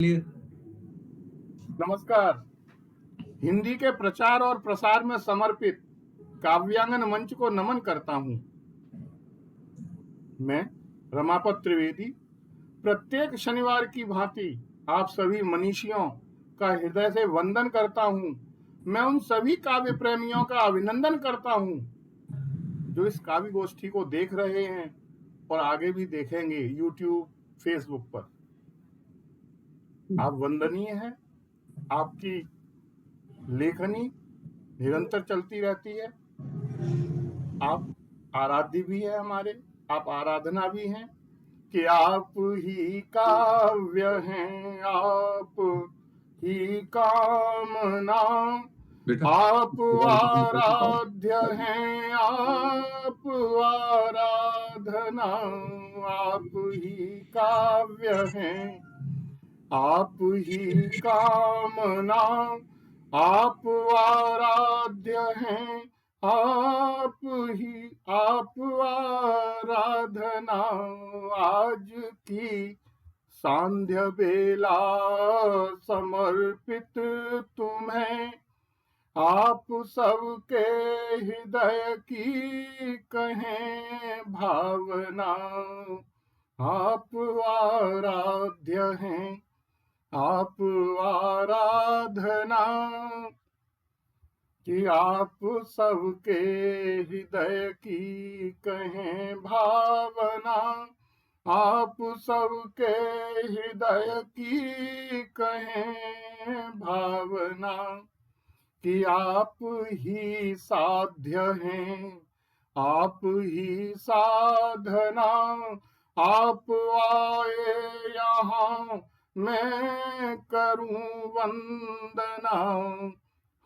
लिए नमस्कार। हिंदी के प्रचार और प्रसार में समर्पित काव्यांगन मंच को नमन करता हूं। मैं रमापत त्रिवेदी प्रत्येक शनिवार की भांति आप सभी मनीषियों का हृदय से वंदन करता हूं। मैं उन सभी काव्य प्रेमियों का अभिनंदन करता हूं जो इस काव्य गोष्ठी को देख रहे हैं और आगे भी देखेंगे यूट्यूब, फेसबुक पर। आप वंदनीय हैं। आपकी लेखनी निरंतर चलती रहती है। आप आराध्य भी है हमारे, आप आराधना भी हैं कि आप ही काव्य हैं, आप ही कामना, बेटा आप बॉल आराध्य हैं, आप आराधना, आप ही काव्य हैं, आप ही कामना, आप आराध्य हैं, आप आराधना। आज की सांध्य बेला समर्पित तुम्हें, आप सबके हृदय की कहें भावना। आप आराध्य हैं, आप आराधना, कि आप सबके हृदय की कहें भावना। आप सबके हृदय की कहें भावना, कि आप ही साध्य हैं, आप ही साधना। आप आए यहाँ मैं करूं वंदना,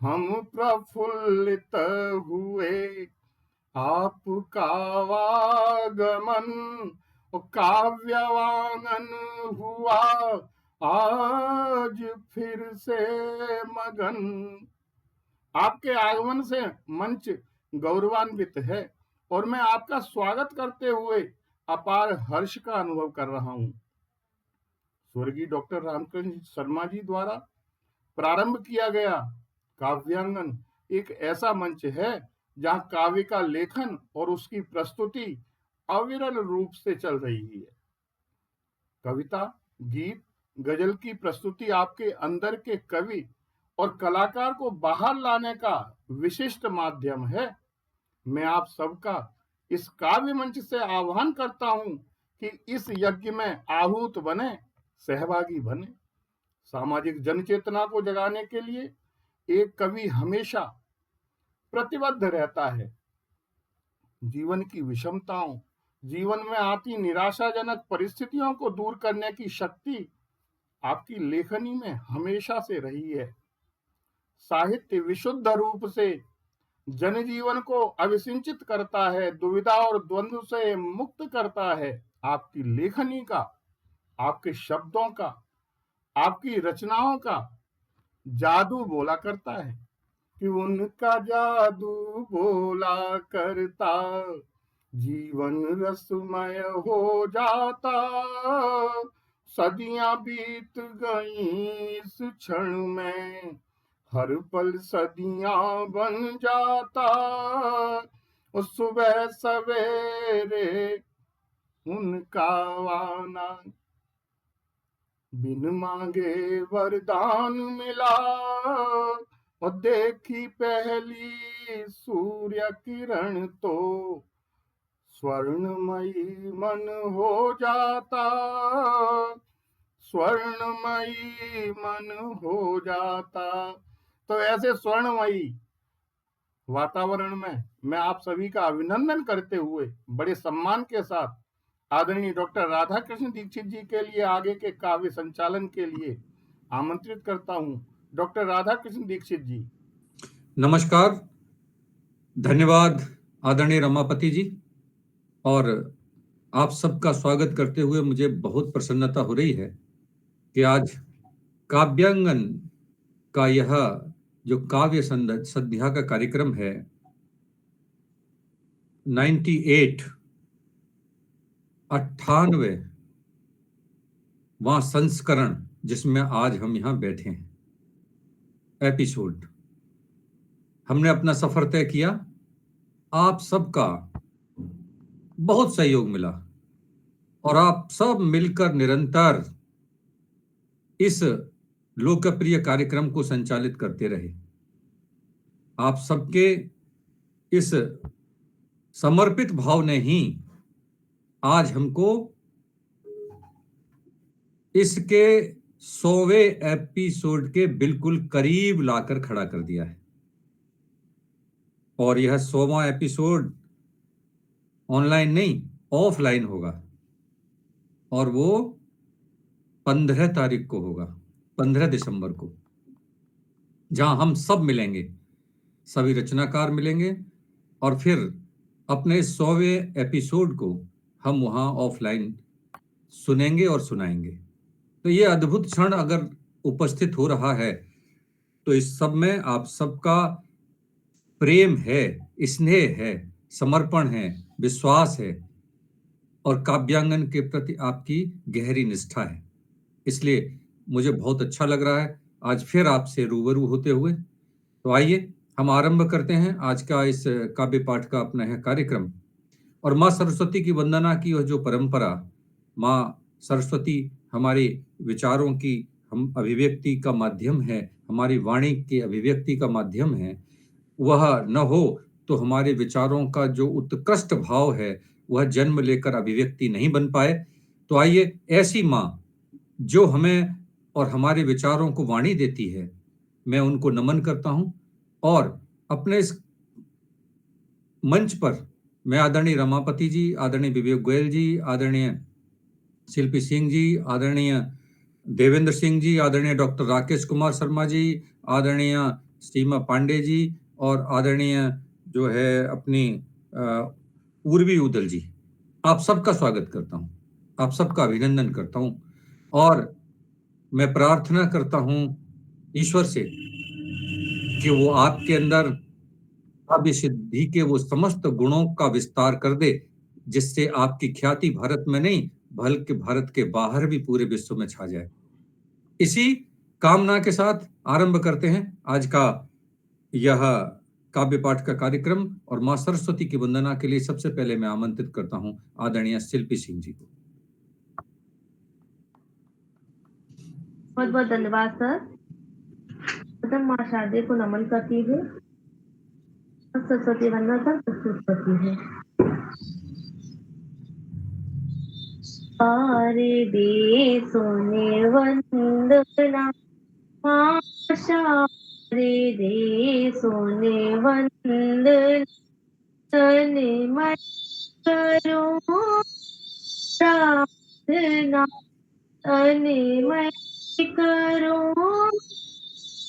हम प्रफुल्लित हुए आपका आगमन, काव्यवांगन हुआ आज फिर से मगन। आपके आगमन से मंच गौरवान्वित है और मैं आपका स्वागत करते हुए अपार हर्ष का अनुभव कर रहा हूं। स्वर्गीय डॉक्टर रामकृष्ण शर्मा जी द्वारा प्रारंभ किया गया काव्यांगन एक ऐसा मंच है जहां काव्य का लेखन और उसकी प्रस्तुति अविरल रूप से चल रही है। कविता, गीत, गजल की प्रस्तुति आपके अंदर के कवि और कलाकार को बाहर लाने का विशिष्ट माध्यम है। मैं आप सबका इस काव्य मंच से आह्वान करता हूं कि इस यज्ञ में आहूत बने, सहभागी बने। सामाजिक जनचेतना को जगाने के लिए एक कवि हमेशा प्रतिबद्ध रहता है। जीवन की विषमताओं, जीवन में आती निराशाजनक परिस्थितियों को दूर करने की शक्ति आपकी लेखनी में हमेशा से रही है। साहित्य विशुद्ध रूप से जनजीवन को अभिसिंचित करता है, दुविधा और द्वंद्व से मुक्त करता है। आपकी लेखनी का, आपके शब्दों का, आपकी रचनाओं का जादू बोला करता है कि उनका जादू बोला करता, जीवन रसमय हो जाता। सदियां बीत गई इस क्षण में, हर पल सदियां बन जाता। उस सुबह सवेरे उनका आना, बिन मांगे वरदान मिला। और देखी पहली सूर्य किरण तो स्वर्णमयी मन हो जाता, स्वर्णमयी मन हो जाता। तो ऐसे स्वर्णमयी वातावरण में मैं आप सभी का अभिनंदन करते हुए बड़े सम्मान के साथ आदरणीय डॉक्टर राधाकृष्ण दीक्षित जी के लिए आगे के काव्य संचालन के लिए आमंत्रित करता हूं। डॉक्टर राधाकृष्ण दीक्षित जी। नमस्कार, धन्यवाद आदरणीय रमापति जी। और आप सबका स्वागत करते हुए मुझे बहुत प्रसन्नता हो रही है कि आज काव्यांगन का यह जो काव्य संध्या का कार्यक्रम है 98वां संस्करण जिसमें आज हम यहाँ बैठे हैं। एपिसोड हमने अपना सफर तय किया, आप सबका बहुत सहयोग मिला और आप सब मिलकर निरंतर इस लोकप्रिय कार्यक्रम को संचालित करते रहे। आप सबके इस समर्पित भाव ने ही आज हमको इसके 100वें एपिसोड के बिल्कुल करीब लाकर खड़ा कर दिया है। और यह 100वां एपिसोड ऑनलाइन नहीं, ऑफलाइन होगा और वो 15 तारीख को होगा, 15 दिसंबर को, जहां हम सब मिलेंगे, सभी रचनाकार मिलेंगे और फिर अपने 100वें एपिसोड को हम वहां ऑफलाइन सुनेंगे और सुनाएंगे। तो ये अद्भुत क्षण अगर उपस्थित हो रहा है तो इस सब में आप सबका प्रेम है, स्नेह है, समर्पण है, विश्वास है और काव्यांगन के प्रति आपकी गहरी निष्ठा है। इसलिए मुझे बहुत अच्छा लग रहा है आज फिर आपसे रूबरू होते हुए। तो आइए हम आरंभ करते हैं आज का इस काव्य पाठ का अपना है कार्यक्रम। और माँ सरस्वती की वंदना की वह जो परंपरा, माँ सरस्वती हमारे विचारों की हम अभिव्यक्ति का माध्यम है, हमारी वाणी की अभिव्यक्ति का माध्यम है, वह न हो तो हमारे विचारों का जो उत्कृष्ट भाव है वह जन्म लेकर अभिव्यक्ति नहीं बन पाए। तो आइए ऐसी माँ जो हमें और हमारे विचारों को वाणी देती है, मैं उनको नमन करता हूं और अपने इस मंच पर मैं आदरणीय रमापति जी, आदरणीय विवेक गोयल जी, आदरणीय शिल्पी सिंह जी, आदरणीय देवेंद्र सिंह जी, आदरणीय डॉक्टर राकेश कुमार शर्मा जी, आदरणीय सीमा पांडे जी और आदरणीय जो है अपनी उर्वी उदल जी, आप सबका स्वागत करता हूं, आप सबका अभिनंदन करता हूं और मैं प्रार्थना करता हूं ईश्वर से कि वो आपके अंदर काव्य सिद्धि के वो समस्त गुणों का विस्तार कर दे, जिससे आपकी ख्याति भारत में नहीं बल्कि भारत के बाहर भी पूरे विश्व में छा जाए। इसी कामना के साथ आरंभ करते हैं आज का यह काव्य पाठ का कार्यक्रम और मां सरस्वती की वंदना के लिए सबसे पहले मैं आमंत्रित करता हूं आदरणीय शिल्पी सिंह जी को। बहुत बहुत धन्यवाद सर। प्रथम माँ शारदे को नमन करती हूँ। सरस्वती वंदना सर प्रस्तुत करती है। शारदे सोने वंदना, माँ शारदे सोने वंदना, तने मैं करूं प्रार्थना, तने मैं करूं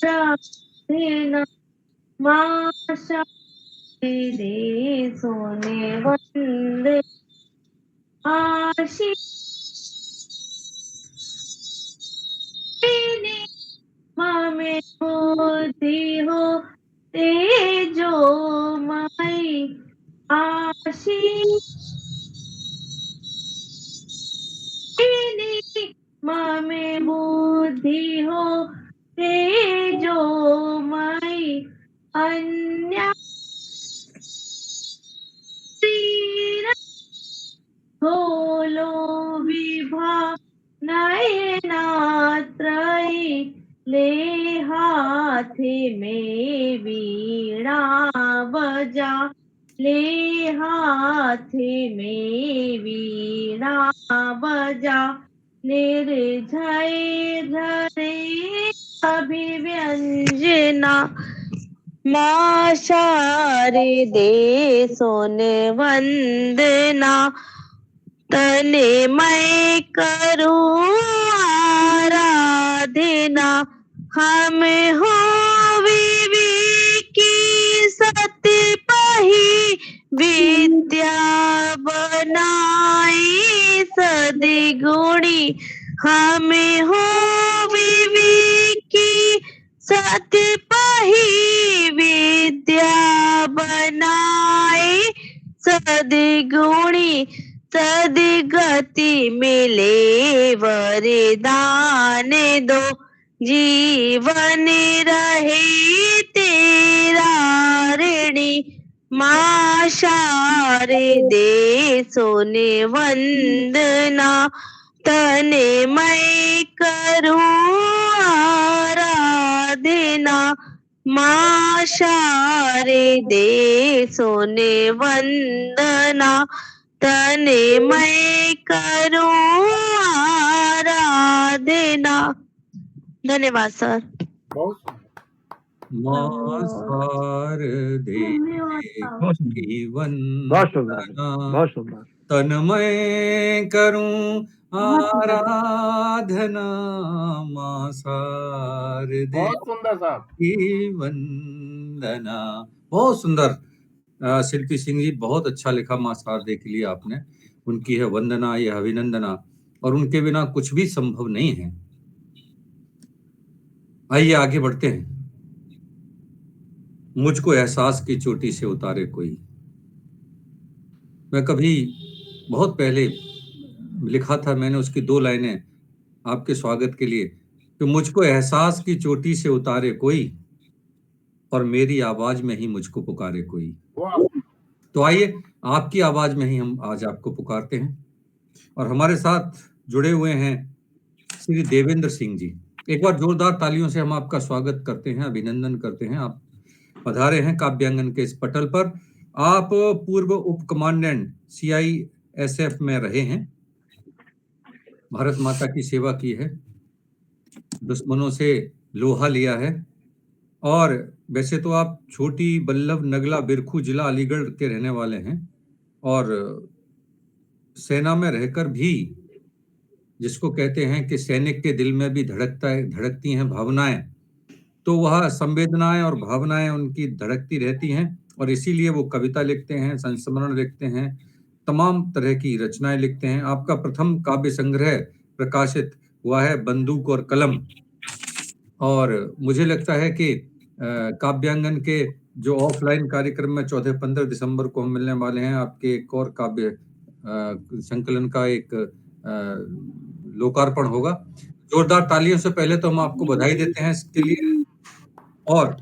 प्रार्थना, माँ शारदे सोने वंदना, आशीष माँ में बुद्धि हो तेजो माई, आशीष माँ में बुद्धि हो तेजो माई, अन्य खोलो विभा नयनात्रयी, ले हाथे में वीणा बजा, ले हाथे में वीणा बजा, निर्झय धरे अभिव्यंजना, माँ शारदे सोने वंदना, तने मैं करूं आराधना, हम हो विवेकी सतपही, विद्या बनाई सद्गुणी, हम हो विवेकी सतपही, विद्या बनाई सद्गुणी, सदगति मिले वरदान दो, जीवन रहे तेरा ऋणी। माँ शारदे सोने वंदना, तन मैं करूं आराधना। माँ शारदे सोने वंदना, तन मैं करूं आराधना। धन्यवाद सर। बहुत माँ शारदे की वंदना, बहुत सुंदर। तन मैं करूं आराधना। माँ शारदे बहुत सुंदर साहब। की वंदना। बहुत सुंदर शिल्पी सिंह जी, बहुत अच्छा लिखा माँ शारदे के लिए आपने। उनकी है वंदना, यह अभिनंदना, और उनके बिना कुछ भी संभव नहीं है। आइए आगे बढ़ते हैं। मुझको एहसास की चोटी से उतारे कोई। मैं कभी बहुत पहले लिखा था मैंने, उसकी 2 लाइनें आपके स्वागत के लिए, कि मुझको एहसास की चोटी से उतारे कोई, और मेरी आवाज में ही मुझको पुकारे कोई। वाह। तो आइए आपकी आवाज में ही हम आज आपको पुकारते हैं। और हमारे साथ जुड़े हुए हैं श्री देवेंद्र सिंह जी। एक बार जोरदार तालियों से हम आपका स्वागत करते हैं, अभिनंदन करते हैं। आप पधारे हैं काव्यांगन के इस पटल पर। आप पूर्व उप कमांडेंट CISF में रहे हैं, भारत माता की सेवा की है, दुश्मनों से लोहा लिया है, और वैसे तो आप छोटी बल्लभ नगला बिरखू जिला अलीगढ़ के रहने वाले हैं, और सेना में रहकर भी जिसको कहते हैं कि सैनिक के दिल में भी धड़कती हैं भावनाएं, तो वह संवेदनाएं और भावनाएं उनकी धड़कती रहती हैं, और इसीलिए वो कविता लिखते हैं, संस्मरण लिखते हैं, तमाम तरह की रचनाएं लिखते हैं। आपका प्रथम काव्य संग्रह प्रकाशित हुआ है बंदूक और कलम, और मुझे लगता है कि काव्यांगन के जो ऑफलाइन कार्यक्रम में 14-15 दिसंबर को हम मिलने वाले हैं, आपके एक और काव्य संकलन का एक लोकार्पण होगा। जोरदार तालियों से पहले तो हम आपको बधाई देते हैं इसके लिए। और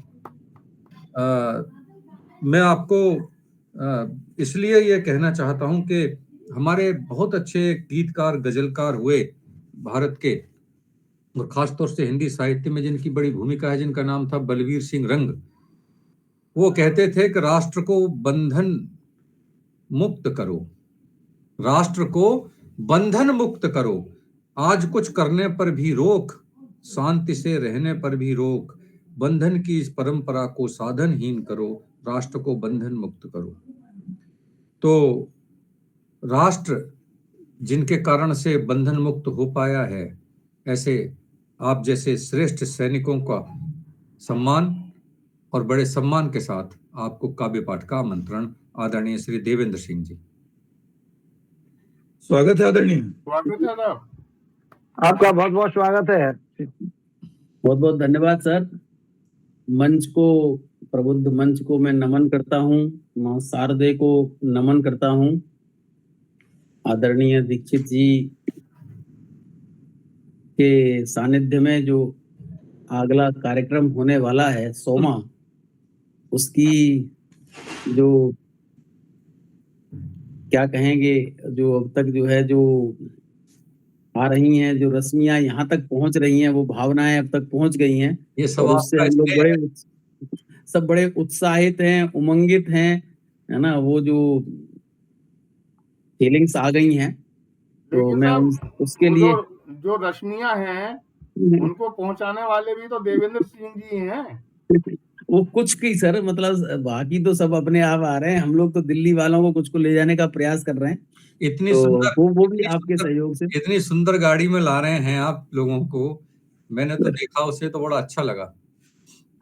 मैं आपको इसलिए ये कहना चाहता हूं कि हमारे बहुत अच्छे गीतकार, गजलकार हुए भारत के, और खासतौर से हिंदी साहित्य में जिनकी बड़ी भूमिका है, जिनका नाम था बलवीर सिंह रंग। वो कहते थे कि राष्ट्र को बंधन मुक्त करो, राष्ट्र को बंधन मुक्त करो, आज कुछ करने पर भी रोक, शांति से रहने पर भी रोक, बंधन की इस परंपरा को साधनहीन करो, राष्ट्र को बंधन मुक्त करो। तो राष्ट्र जिनके कारण से बंधन मुक्त हो पाया है, ऐसे आप जैसे श्रेष्ठ सैनिकों का सम्मान और बड़े सम्मान के साथ आपको काव्य पाठ का आमंत्रण, आदरणीय श्री देवेंद्र सिंह जी। स्वागत है आदरणीय। स्वागत है साहब। आपका बहुत बहुत स्वागत है। बहुत बहुत धन्यवाद सर। मंच को, प्रबुद्ध मंच को मैं नमन करता हूँ, माँ शारदे को नमन करता हूँ। आदरणीय दीक्षित जी के सानिध्य में जो अगला कार्यक्रम होने वाला है 100वां, उसकी जो क्या कहेंगे, जो अब तक जो है जो आ रही हैं, जो रस्मियां यहाँ तक पहुंच रही हैं, वो भावनाएं अब तक पहुंच गई हैं, ये और सवाल उससे हम लोग सब बड़े उत्साहित हैं, उमंगित हैं, है ना। वो जो फीलिंग्स आ गई हैं, तो मैं उसके लिए जो रश्मियां हैं उनको पहुंचाने वाले भी तो देवेंद्र सिंह जी हैं। वो कुछ की सर, मतलब बाकी तो सब अपने आप आ रहे हैं, हम लोग तो दिल्ली वालों को कुछ को ले जाने का प्रयास कर रहे हैं। इतनी तो सुंदर, वो भी आपके सहयोग से इतनी सुंदर गाड़ी में ला रहे हैं आप लोगों को, मैंने तो देखा, उसे तो बड़ा अच्छा लगा।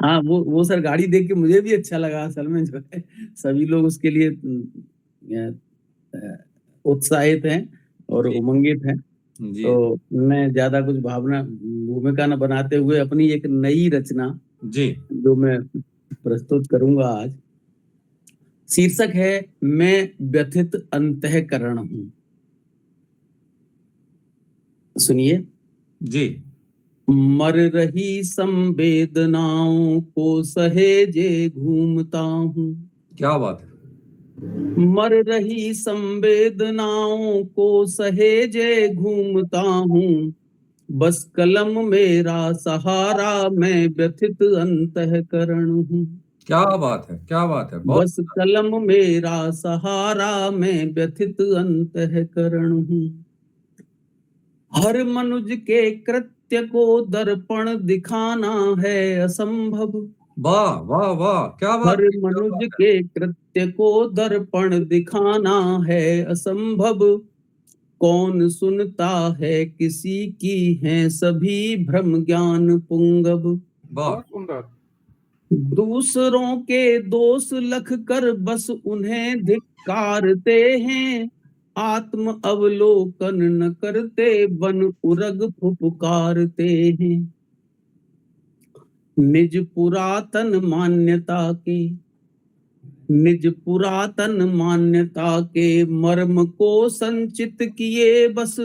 हाँ, वो सर गाड़ी देख के मुझे भी अच्छा लगा। असल में जो है सभी लोग उसके लिए उत्साहित हैं और उमंगित हैं। तो मैं ज्यादा कुछ भूमिका न बनाते हुए अपनी एक नई रचना जी जो मैं प्रस्तुत करूंगा आज, शीर्षक है मैं व्यथित अंतःकरण हूं। सुनिए। जी। मर रही संवेदनाओं को सहेजे घूमता हूँ। क्या बात है। मर रही संवेदनाओं को सहेजे घूमता हूँ। बस कलम मेरा सहारा, मैं व्यथित अंतःकरण हूँ। क्या बात है, क्या बात है। बहुत बस कलम मेरा सहारा, मैं व्यथित अंतःकरण हूँ। हर मनुज के कृत्य को दर्पण दिखाना है असंभव। वाह वाह वाह, क्या बात हर है, क्या मनुज बात है। के कृत्य को दर्पण दिखाना है असंभव। कौन सुनता है किसी की, है सभी भ्रम ज्ञान पुंगव। वाह। बहुत सुंदर। दूसरों के दोष लख कर बस उन्हें धिक्कारते हैं। आत्म अवलोकन न करते, बन उरग फुफकारते हैं। निज पुरातन मान्यता के मर्म को संचित किए बस।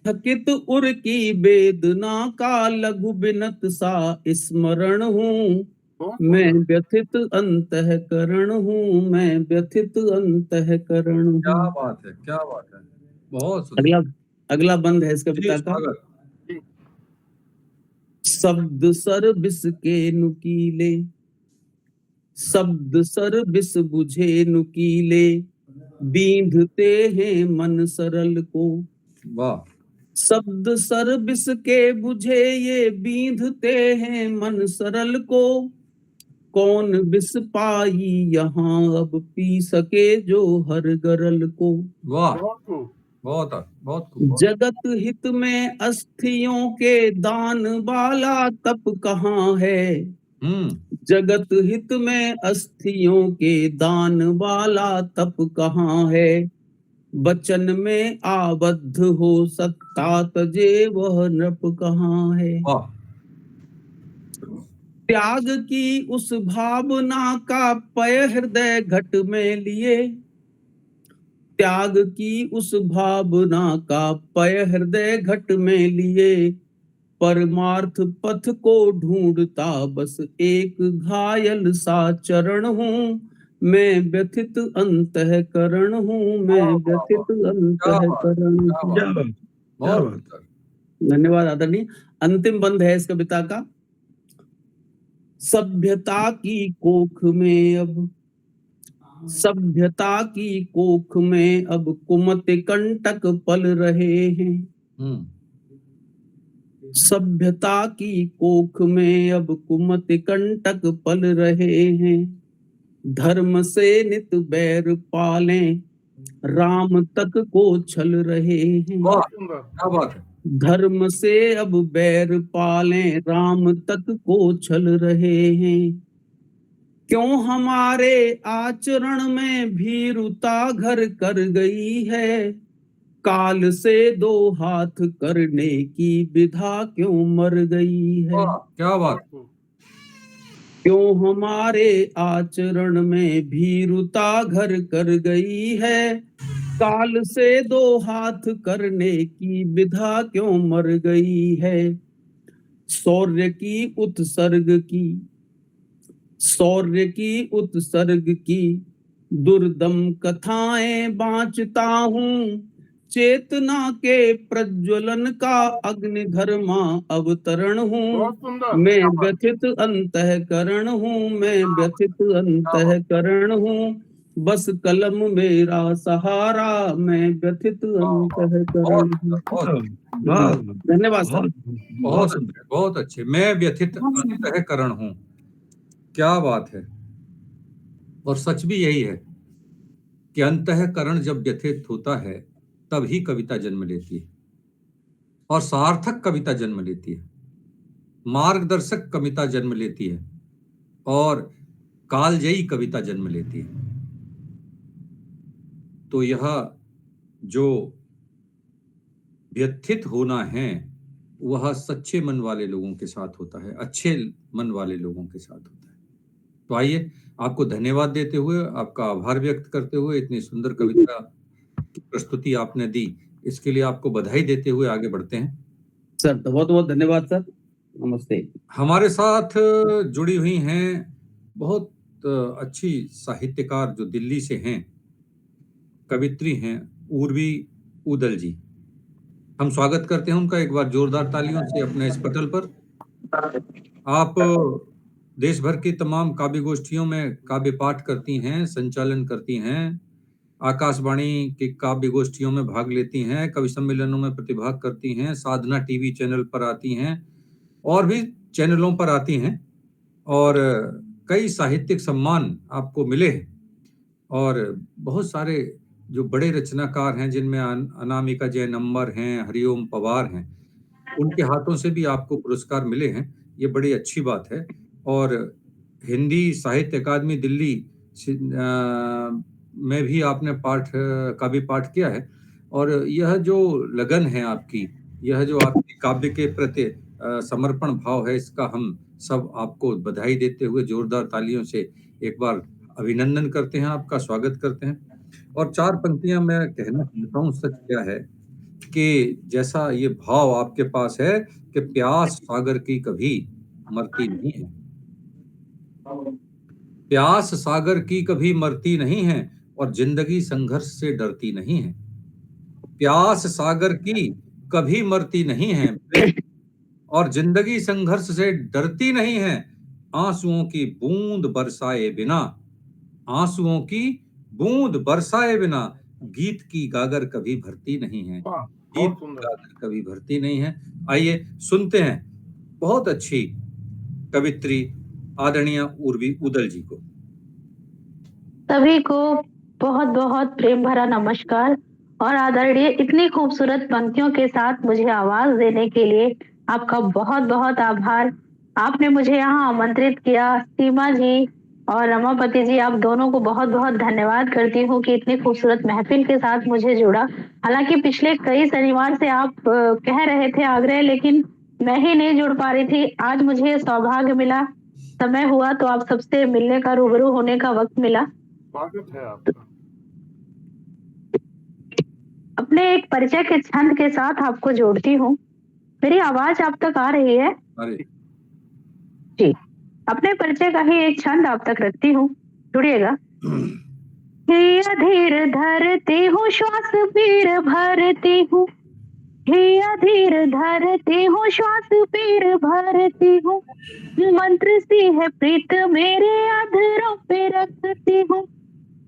थकित उर की वेदना का लघु बिनत सा स्मरण हूँ। बहुत मैं सुंदर। व्यथित अंतःकरण हूँ, मैं व्यथित अंतःकरण क्या हूँ। बात है, क्या बात है। बहुत सुंदर। अगला बंद है इस जी, कविता का। स्वागत। जी। शब्द सर बिस के नुकीले, शब्द सर बिस बुझे नुकीले, बींधते हैं मन सरल को। वाह। शब्द सर बिस के बुझे ये बींधते हैं मन सरल को। कौन बिस पाई यहाँ अब पी सके जो हर गरल को। वाह। बहुत खूब। बहुत बहुत खूब। जगत हित में अस्थियों के दान वाला तप कहाँ है। जगत हित में अस्थियों के दान वाला तप कहाँ है। बचन में आबद्ध हो सत्ता तजे वह नृप कहाँ है। वाह। त्याग की उस भावना का पय हृदय घट में लिए। त्याग की उस भावना का पय हृदय घट में लिए। परमार्थ पथ को ढूंढता बस एक घायल सा चरण हूँ। मैं व्यथित अंतःकरण हूँ, मैं व्यथित अंतःकरण हूँ। क्या बात, बहुत सुंदर। धन्यवाद आदरणीय। अंतिम बंद है इस कविता का। सभ्यता की कोख में अब, सभ्यता की कोख में अब कुमति कंटक पल रहे हैं। सभ्यता की कोख में अब कुमति कंटक पल रहे हैं। धर्म से नित बैर पालें, राम तक को छल रहे हैं। वाह, बहुत सुंदर। क्या बात है। धर्म से अब बैर पालें, राम तक को छल रहे हैं। क्यों हमारे आचरण में भीरुता घर कर गई है। काल से दो हाथ करने की विधा क्यों मर गई है। वाह, क्या बात। बहुत खूब। क्यों हमारे आचरण में भीरुता घर कर गई है। काल से दो हाथ करने की विधा क्यों मर गई है। शौर्य की उत्सर्ग की, शौर्य की उत्सर्ग की दुर्दम कथाएं बाँचता हूँ। चेतना के प्रज्वलन का अग्निधर्मा अवतरण हूँ। बहुत सुंदर। मैं व्यथित अंतःकरण हूँ, मैं व्यथित अंतःकरण हूँ। बस कलम मेरा सहारा, मैं व्यथित अंतःकरण हूँ। धन्यवाद सर। बहुत सुंदर, बहुत अच्छे। मैं व्यथित अंतःकरण हूँ। क्या बात है। और सच भी यही है कि अंतःकरण जब व्यथित होता है तभी कविता जन्म लेती है और सार्थक कविता जन्म लेती है, मार्गदर्शक कविता जन्म लेती है और कालजयी कविता जन्म लेती है। तो यह जो व्यथित होना है वह सच्चे मन वाले लोगों के साथ होता है, अच्छे मन वाले लोगों के साथ होता है। तो आइए, आपको धन्यवाद देते हुए, आपका आभार व्यक्त करते हुए, इतनी सुंदर कविता की प्रस्तुति आपने दी, इसके लिए आपको बधाई देते हुए आगे बढ़ते हैं। सर तो बहुत बहुत धन्यवाद सर, नमस्ते। हमारे साथ जुड़ी हुई हैं बहुत अच्छी साहित्यकार जो दिल्ली से हैं, कवित्री हैं उर्वी उदल जी। हम स्वागत करते हैं उनका एक बार जोरदार तालियों से अपने इस पटल पर। आप देश भर की तमाम काव्य गोष्ठियों में काव्य पाठ करती हैं, संचालन करती हैं, आकाशवाणी की काव्य गोष्ठियों में भाग लेती हैं, कवि सम्मेलनों में प्रतिभाग करती हैं, साधना टीवी चैनल पर आती हैं और भी चैनलों पर आती हैं और कई साहित्यिक सम्मान आपको मिले हैं और बहुत सारे जो बड़े रचनाकार हैं जिनमें अनामिका जैन अम्बर हैं, हरिओम पवार हैं, उनके हाथों से भी आपको पुरस्कार मिले हैं। ये बड़ी अच्छी बात है और हिंदी साहित्य अकादमी दिल्ली में भी आपने काव्य पाठ किया है और यह जो लगन है आपकी, यह जो आपकी काव्य के प्रति समर्पण भाव है, इसका हम सब आपको बधाई देते हुए जोरदार तालियों से एक बार अभिनंदन करते हैं, आपका स्वागत करते हैं। और 4 पंक्तियां मैं कहना चाहता हूँ, सच क्या है कि जैसा ये भाव आपके पास है कि प्यास सागर की कभी मरती नहीं है, प्यास सागर की कभी मरती नहीं है और जिंदगी संघर्ष से डरती नहीं है। प्यास सागर की कभी मरती नहीं है और जिंदगी संघर्ष से डरती नहीं है। आंसुओं की बूंद बरसाए बिना, आंसुओं की बूंद बरसाए बिना गीत की गागर कभी भरती नहीं है, गीत की गागर कभी भरती नहीं है। आइए सुनते हैं बहुत अच्छी कवित्री आदरणीय उर्वी उदल जी को। सभी को बहुत बहुत प्रेम भरा नमस्कार और आदरणीय इतनी खूबसूरत पंक्तियों के साथ मुझे आवाज देने के लिए आपका बहुत बहुत आभार। आपने मुझे यहाँ आमंत्रित किया। सीमा जी और रमापति जी, आप दोनों को बहुत बहुत धन्यवाद करती हूँ कि इतनी खूबसूरत महफिल के साथ मुझे जोड़ा। हालांकि पिछले कई शनिवार से आप कह रहे थे आग्रह, लेकिन मैं ही नहीं जुड़ पा रही थी। आज मुझे सौभाग्य मिला, समय हुआ तो आप सबसे मिलने का, रूबरू होने का वक्त मिला। स्वागत है आपका। अपने एक परिचय के छंद के साथ आपको जोड़ती हूँ। मेरी आवाज आप तक आ रही है? जी, अपने परिचय का ही एक छंद आप तक रखती हूँ, जुड़िएगा। धीर धरती हूँ, श्वास पीर भरती हूँ, धीर धरती हूँ, श्वास पीर भरती हूँ, मंत्र सी है प्रीत मेरे अधरों पे रखती हूँ,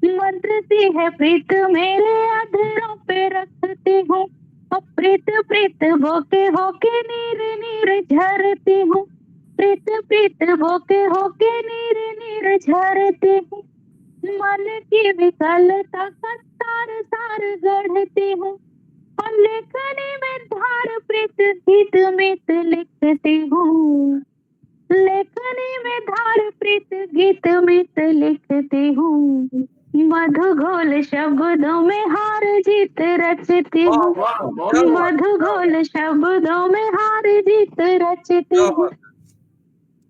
मंत्र सी है प्रीत मेरे अधरों पे रखती हूँ, प्रीत प्रीत बोके होके नीर नीर झरती हूँ, प्रीत प्रीत बोके होके नीर नीर झरती हूँ, मन की विकलता का सार सार गढ़ती हूँ, और लेखनी में धार प्रीत गीत मित लिखती हूँ, लेखनी में धार प्रीत गीत मित लिखती हूँ, मधु घोल शब्दों में हार जीत रचती हूँ, मधु घोल शब्दों में हार जीत रचती हूँ,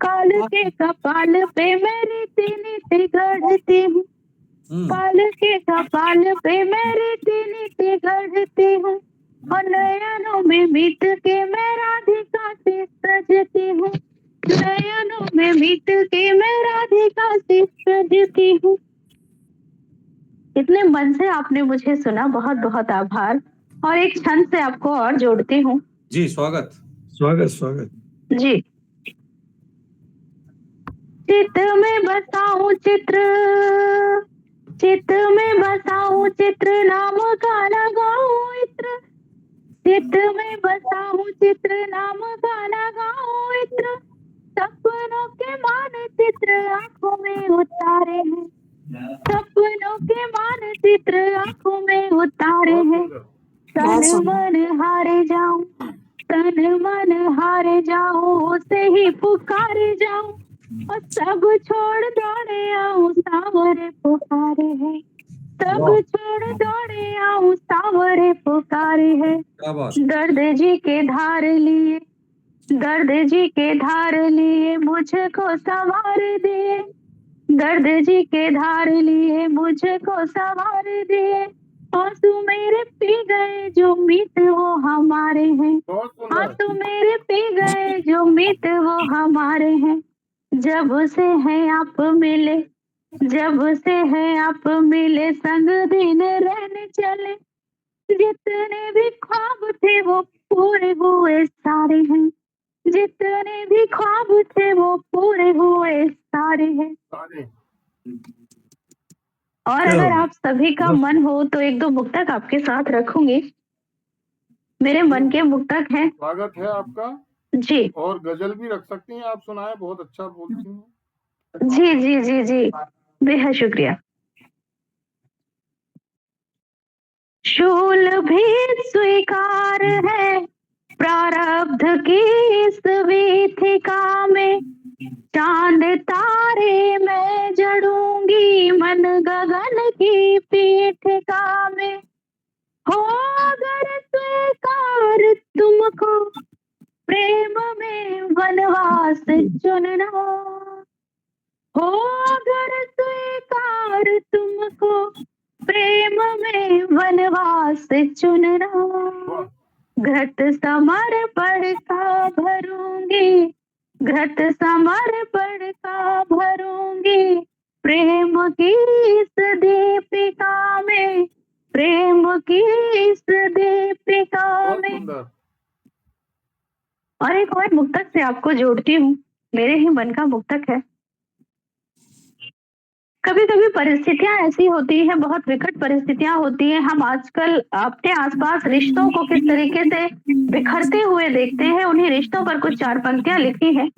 काल के कपाल पे मैं रीति नीति गढ़ती हूँ, काल के कपाल पे मैं रीति नीति गढ़ती हूँ, और नयनों में मीत के मैं राधिका से सजती हूँ, नयनों में मीत के मैं राधिका से सजती हूँ। इतने मन से आपने मुझे सुना, बहुत बहुत आभार। और एक छंद से आपको और जोड़ती हूँ। जी, स्वागत स्वागत स्वागत जी। चित में बसाऊं चित्र, चित में बसाऊं चित्र, नाम का लगाऊं इत्र, चित में बसाऊं चित्र, नाम का लगाऊं इत्र, सपनों के मानचित्र आंखों में उतारे हैं, सपनों के मानचित्र आंखों में उतारे हैं, तन मन हारे जाऊं, तन मन हारे जाऊं, उसे ही पुकारे जाऊं, और सब छोड़ दौड़े आऊं, सावरे पुकारे हैं, सब छोड़ दौड़े आऊं, सावरे पुकारे हैं, दर्द जी के धार लिए, दर्द जी के धार लिए मुझको सवार दिए, दर्द जी के धार लिए मुझको सवार दिए, आंसू मेरे पी गए जो मीत वो हमारे हैं। बहुत सुंदर। आंसू मेरे पी गए जो मीत वो हमारे हैं। जब से हैं आप मिले, जब से हैं आप मिले, संग दिन रहने चले। जितने भी ख्वाब थे वो पूरे हुए सारे हैं। जितने भी ख्वाब थे वो पूरे हुए सारे हैं। सारे और अगर आप सभी का मन हो तो एक दो मुक्तक आपके साथ रखूंगी। मेरे मन के मुक्तक हैं। स्वागत है आपका। जी और गजल भी रख सकती हैं आप, सुनाए, बहुत अच्छा बोलती हैं। जी जी जी जी, बेहद शुक्रिया। शूल भी स्वीकार है प्रारब्ध की इस वीथिका में। चांद तारे मैं जड़ूंगी मन गगन की पीठिका में। हो अगर स्वीकार तुमको प्रेम में वनवास चुनना। हो अगर स्वीकार तुमको प्रेम में वनवास चुनना। घट समर्पण का भरूंगी, घट समर्पण का भरूंगी। प्रेम की इस दीपिका में, प्रेम की इस दीपिका बहुत में। सुंदर। और एक और मुक्तक से आपको जोड़ती हूँ, मेरे ही मन का मुक्तक है। कभी कभी परिस्थितियां ऐसी होती है, बहुत विकट परिस्थितियां होती है। हम आजकल अपने आसपास रिश्तों को किस तरीके से बिखरते हुए देखते हैं। उन्हीं रिश्तों पर कुछ चार पंक्तियां लिखी हैं।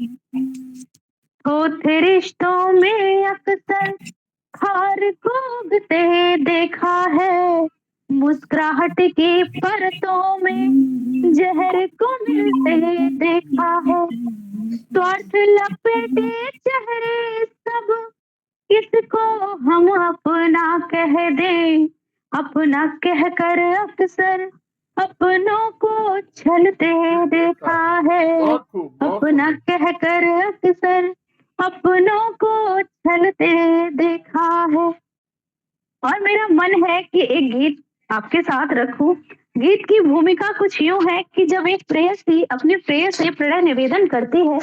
होते रिश्तों में अक्सर खार को उगते देखा है। मुस्कुराहट की परतों में जहर को मिलते देखा है। स्वार्थ लपेटे चेहरे सब किसको हम अपना कह दें। अपना कहकर अक्सर अपनों को छलते देखा है। बहुत खूब, बहुत अपना सुंदर। कहकर अक्सर अपनों को छलते देखा है। और मेरा मन है कि एक गीत आपके साथ रखूं। गीत की भूमिका कुछ यूं है कि जब एक प्रेयसी अपने प्रेय से प्रणय निवेदन करती है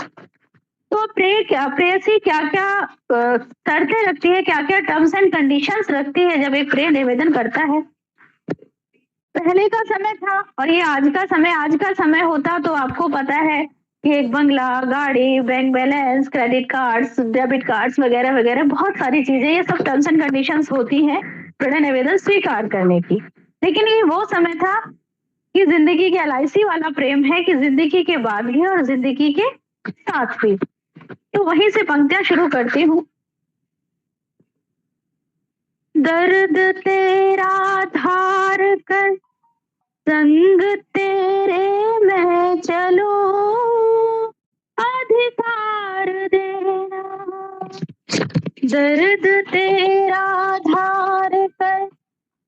तो प्रेयसी क्या क्या शर्तें रखती है, क्या क्या टर्म्स एंड कंडीशंस रखती है जब एक प्रेय निवेदन करता है। पहले का समय था और ये आज का समय होता तो आपको पता है कि एक बंगला, गाड़ी, bank balance, credit cards, debit cards वगैरह वगैरह बहुत सारी चीजें, ये सब टर्म्स एंड कंडीशंस होती हैं प्रणय निवेदन स्वीकार करने की। लेकिन ये वो समय था कि जिंदगी के LIC वाला प्रेम है कि जिंदगी के बाद भी और जिंदगी के साथ भी। तो वहीं से पंक्तियां शुरू करती हूँ। दर्द तेरा धार कर संग तेरे मैं चलूं अधिकार देना। दर्द तेरा धार कर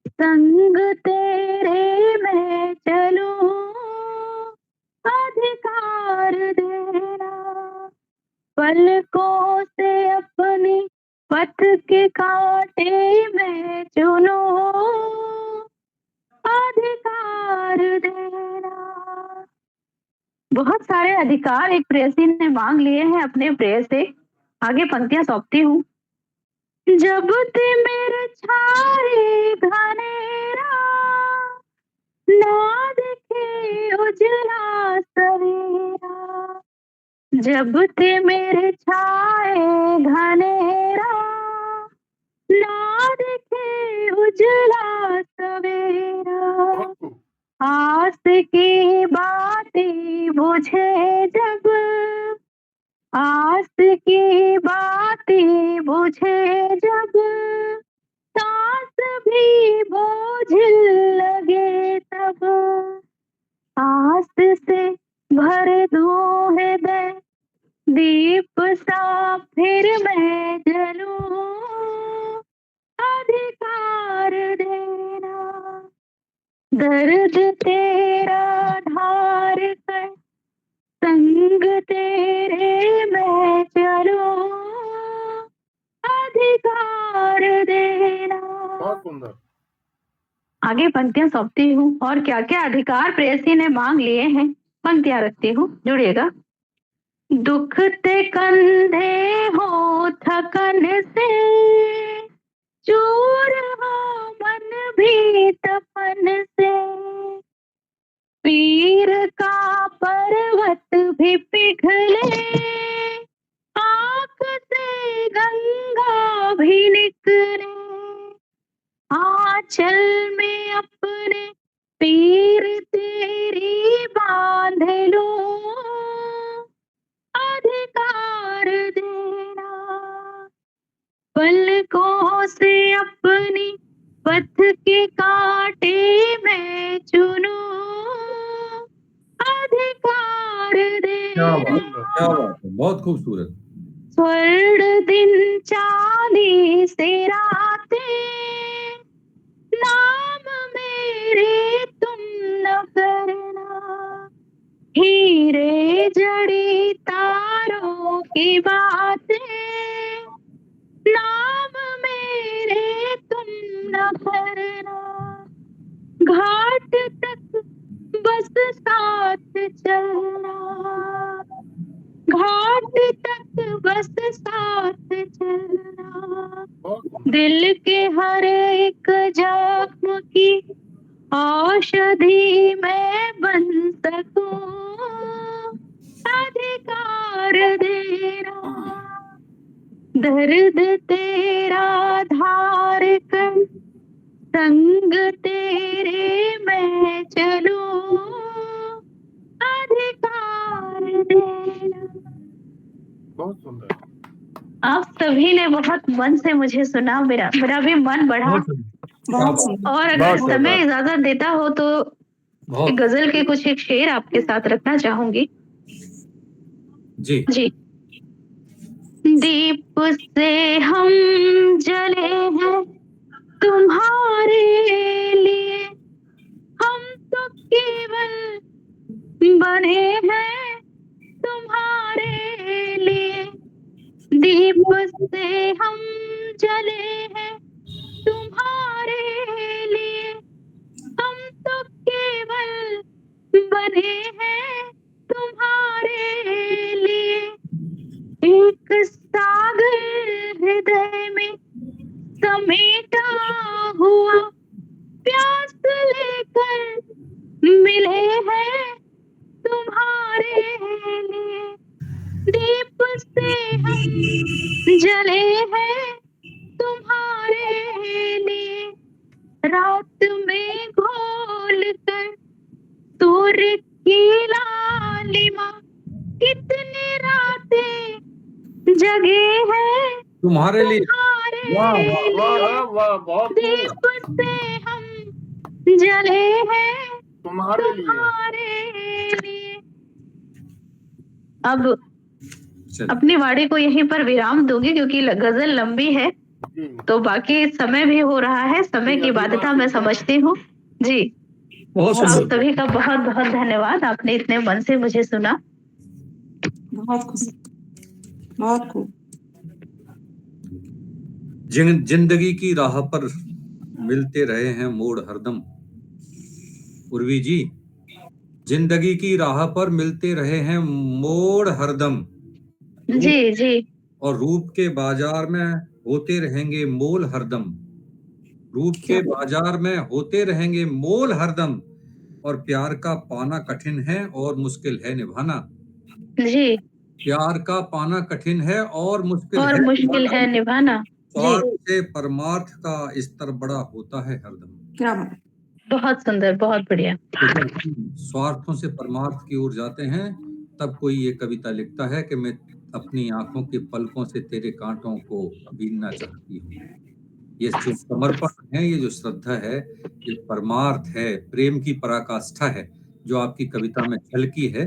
संग तेरे मैं चलूं अधिकार देना। पलकों से अपनी पथ के कांटे में चुनो अधिकार देना। बहुत सारे अधिकार एक प्रेयसी ने मांग लिए हैं अपने प्रेय से। आगे पंक्तियां सौंपती हूँ। जब ते मेरे छाए घनेरा ना दिखे उजला सवेरा। जब ते मेरे छाए घनेरा ना दिखे उजला सवेरा। आस की बातें बुझे जब, आस की बातें बुझे जब, सांस भी बोझिल लगे तब। आस से भर दूं हृदय दीप सा फिर मैं जलूं अधिकार देना। दर्द तेरा ढार कर संग तेरे मैं चलूं अधिकार देना। बहुत सुंदर। आगे पंक्तियां सौंपती हूँ और क्या क्या अधिकार प्रेयसी ने मांग लिए हैं पंक्तियां रखती हूँ, जुड़िएगा। दुख ते कंधे हो थकन से, चूर हो मन भी तपन से, पीर का पर्वत भी पिघले, आंख से गंगा भी निकले, आंचल में अपने पीर तेरी बांध लो, अधिकार देना, पलकों से अपनी पथ के कांटे में चुनो, अधिकार क्या बात देना। है, बहुत खूबसूरत। स्वर्ण दिन चांदी से रातें, नाम मेरे तुम न करना, हीरे जड़ी तारों की बातें, नाम मेरे तुम न करना, घाट तक बस साथ चलना, घाट तक बस साथ चलना, दिल के हर एक जख्म की औषधि मैं बन सकूं, अधिकार देना, दर्द तेरा धार कर संग तेरे मैं चलूं, अधिकार देना। बहुत सुंदर। आप सभी ने बहुत मन से मुझे सुना, मेरा भी मन बढ़ा। और अगर समय इजाजत देता हो तो बहुत गजल के कुछ एक शेर आपके साथ रखना चाहूंगी। जी जी। दीप से हम जले हैं तुम्हारे लिए, हम तो केवल बने हैं तुम्हारे लिए, दीप से हम जले हैं तुम्हारे लिए, हम तो केवल बने हैं तुम्हारे लिए, एक सागर हृदय में समेटा हुआ, प्यास लेकर मिले हैं तुम्हारे लिए, दीप से हम जले हैं तुम्हारे लिए, रात में घोल कर सूर्य की लालिमा, कितनी रातें जगे हैं तुम्हारे लिए। वाह तुम्हारे वाह वाह लिए, वाह, बहुत खूब। दीप से हम जले हैं तुम्हारे लिए। तुम्हारे लिए। अब चलिए, अपनी वाणी को यहीं पर विराम दूंगी क्योंकि गजल लंबी है, जी। तो बाकी समय भी हो रहा है, समय की बाध्यता मैं समझती हूँ। जी, बहुत आप सुंदर। सभी का बहुत बहुत धन्यवाद, आपने इतने मन से मुझे सुना। बहुत खुशी, बहुत खूब। जिंदगी की राह पर मिलते रहे हैं मोड़ हरदम। उर्वी जी, जिंदगी की राह पर मिलते रहे हैं मोड़ हरदम, जी जी। और रूप के बाजार में होते रहेंगे मोल हरदम, रूप के बाजार में होते रहेंगे मोल हरदम, और प्यार का पाना कठिन है और मुश्किल है निभाना, जी, प्यार का पाना कठिन है और मुश्किल और मुश्किल है निभाना। जी, स्वार्थ से परमार्थ का स्तर बड़ा होता है हरदम। क्या बात। बहुत सुंदर, बहुत बढ़िया। तो जब हम स्वार्थों से परमार्थ की ओर जाते हैं तब कोई ये कविता लिखता है कि मैं अपनी आंखों के पलकों से तेरे कांटों को बीनना चाहती हूँ। ये जो समर्पण है, ये जो श्रद्धा है, ये परमार्थ है, प्रेम की पराकाष्ठा है जो आपकी कविता में झलकी है।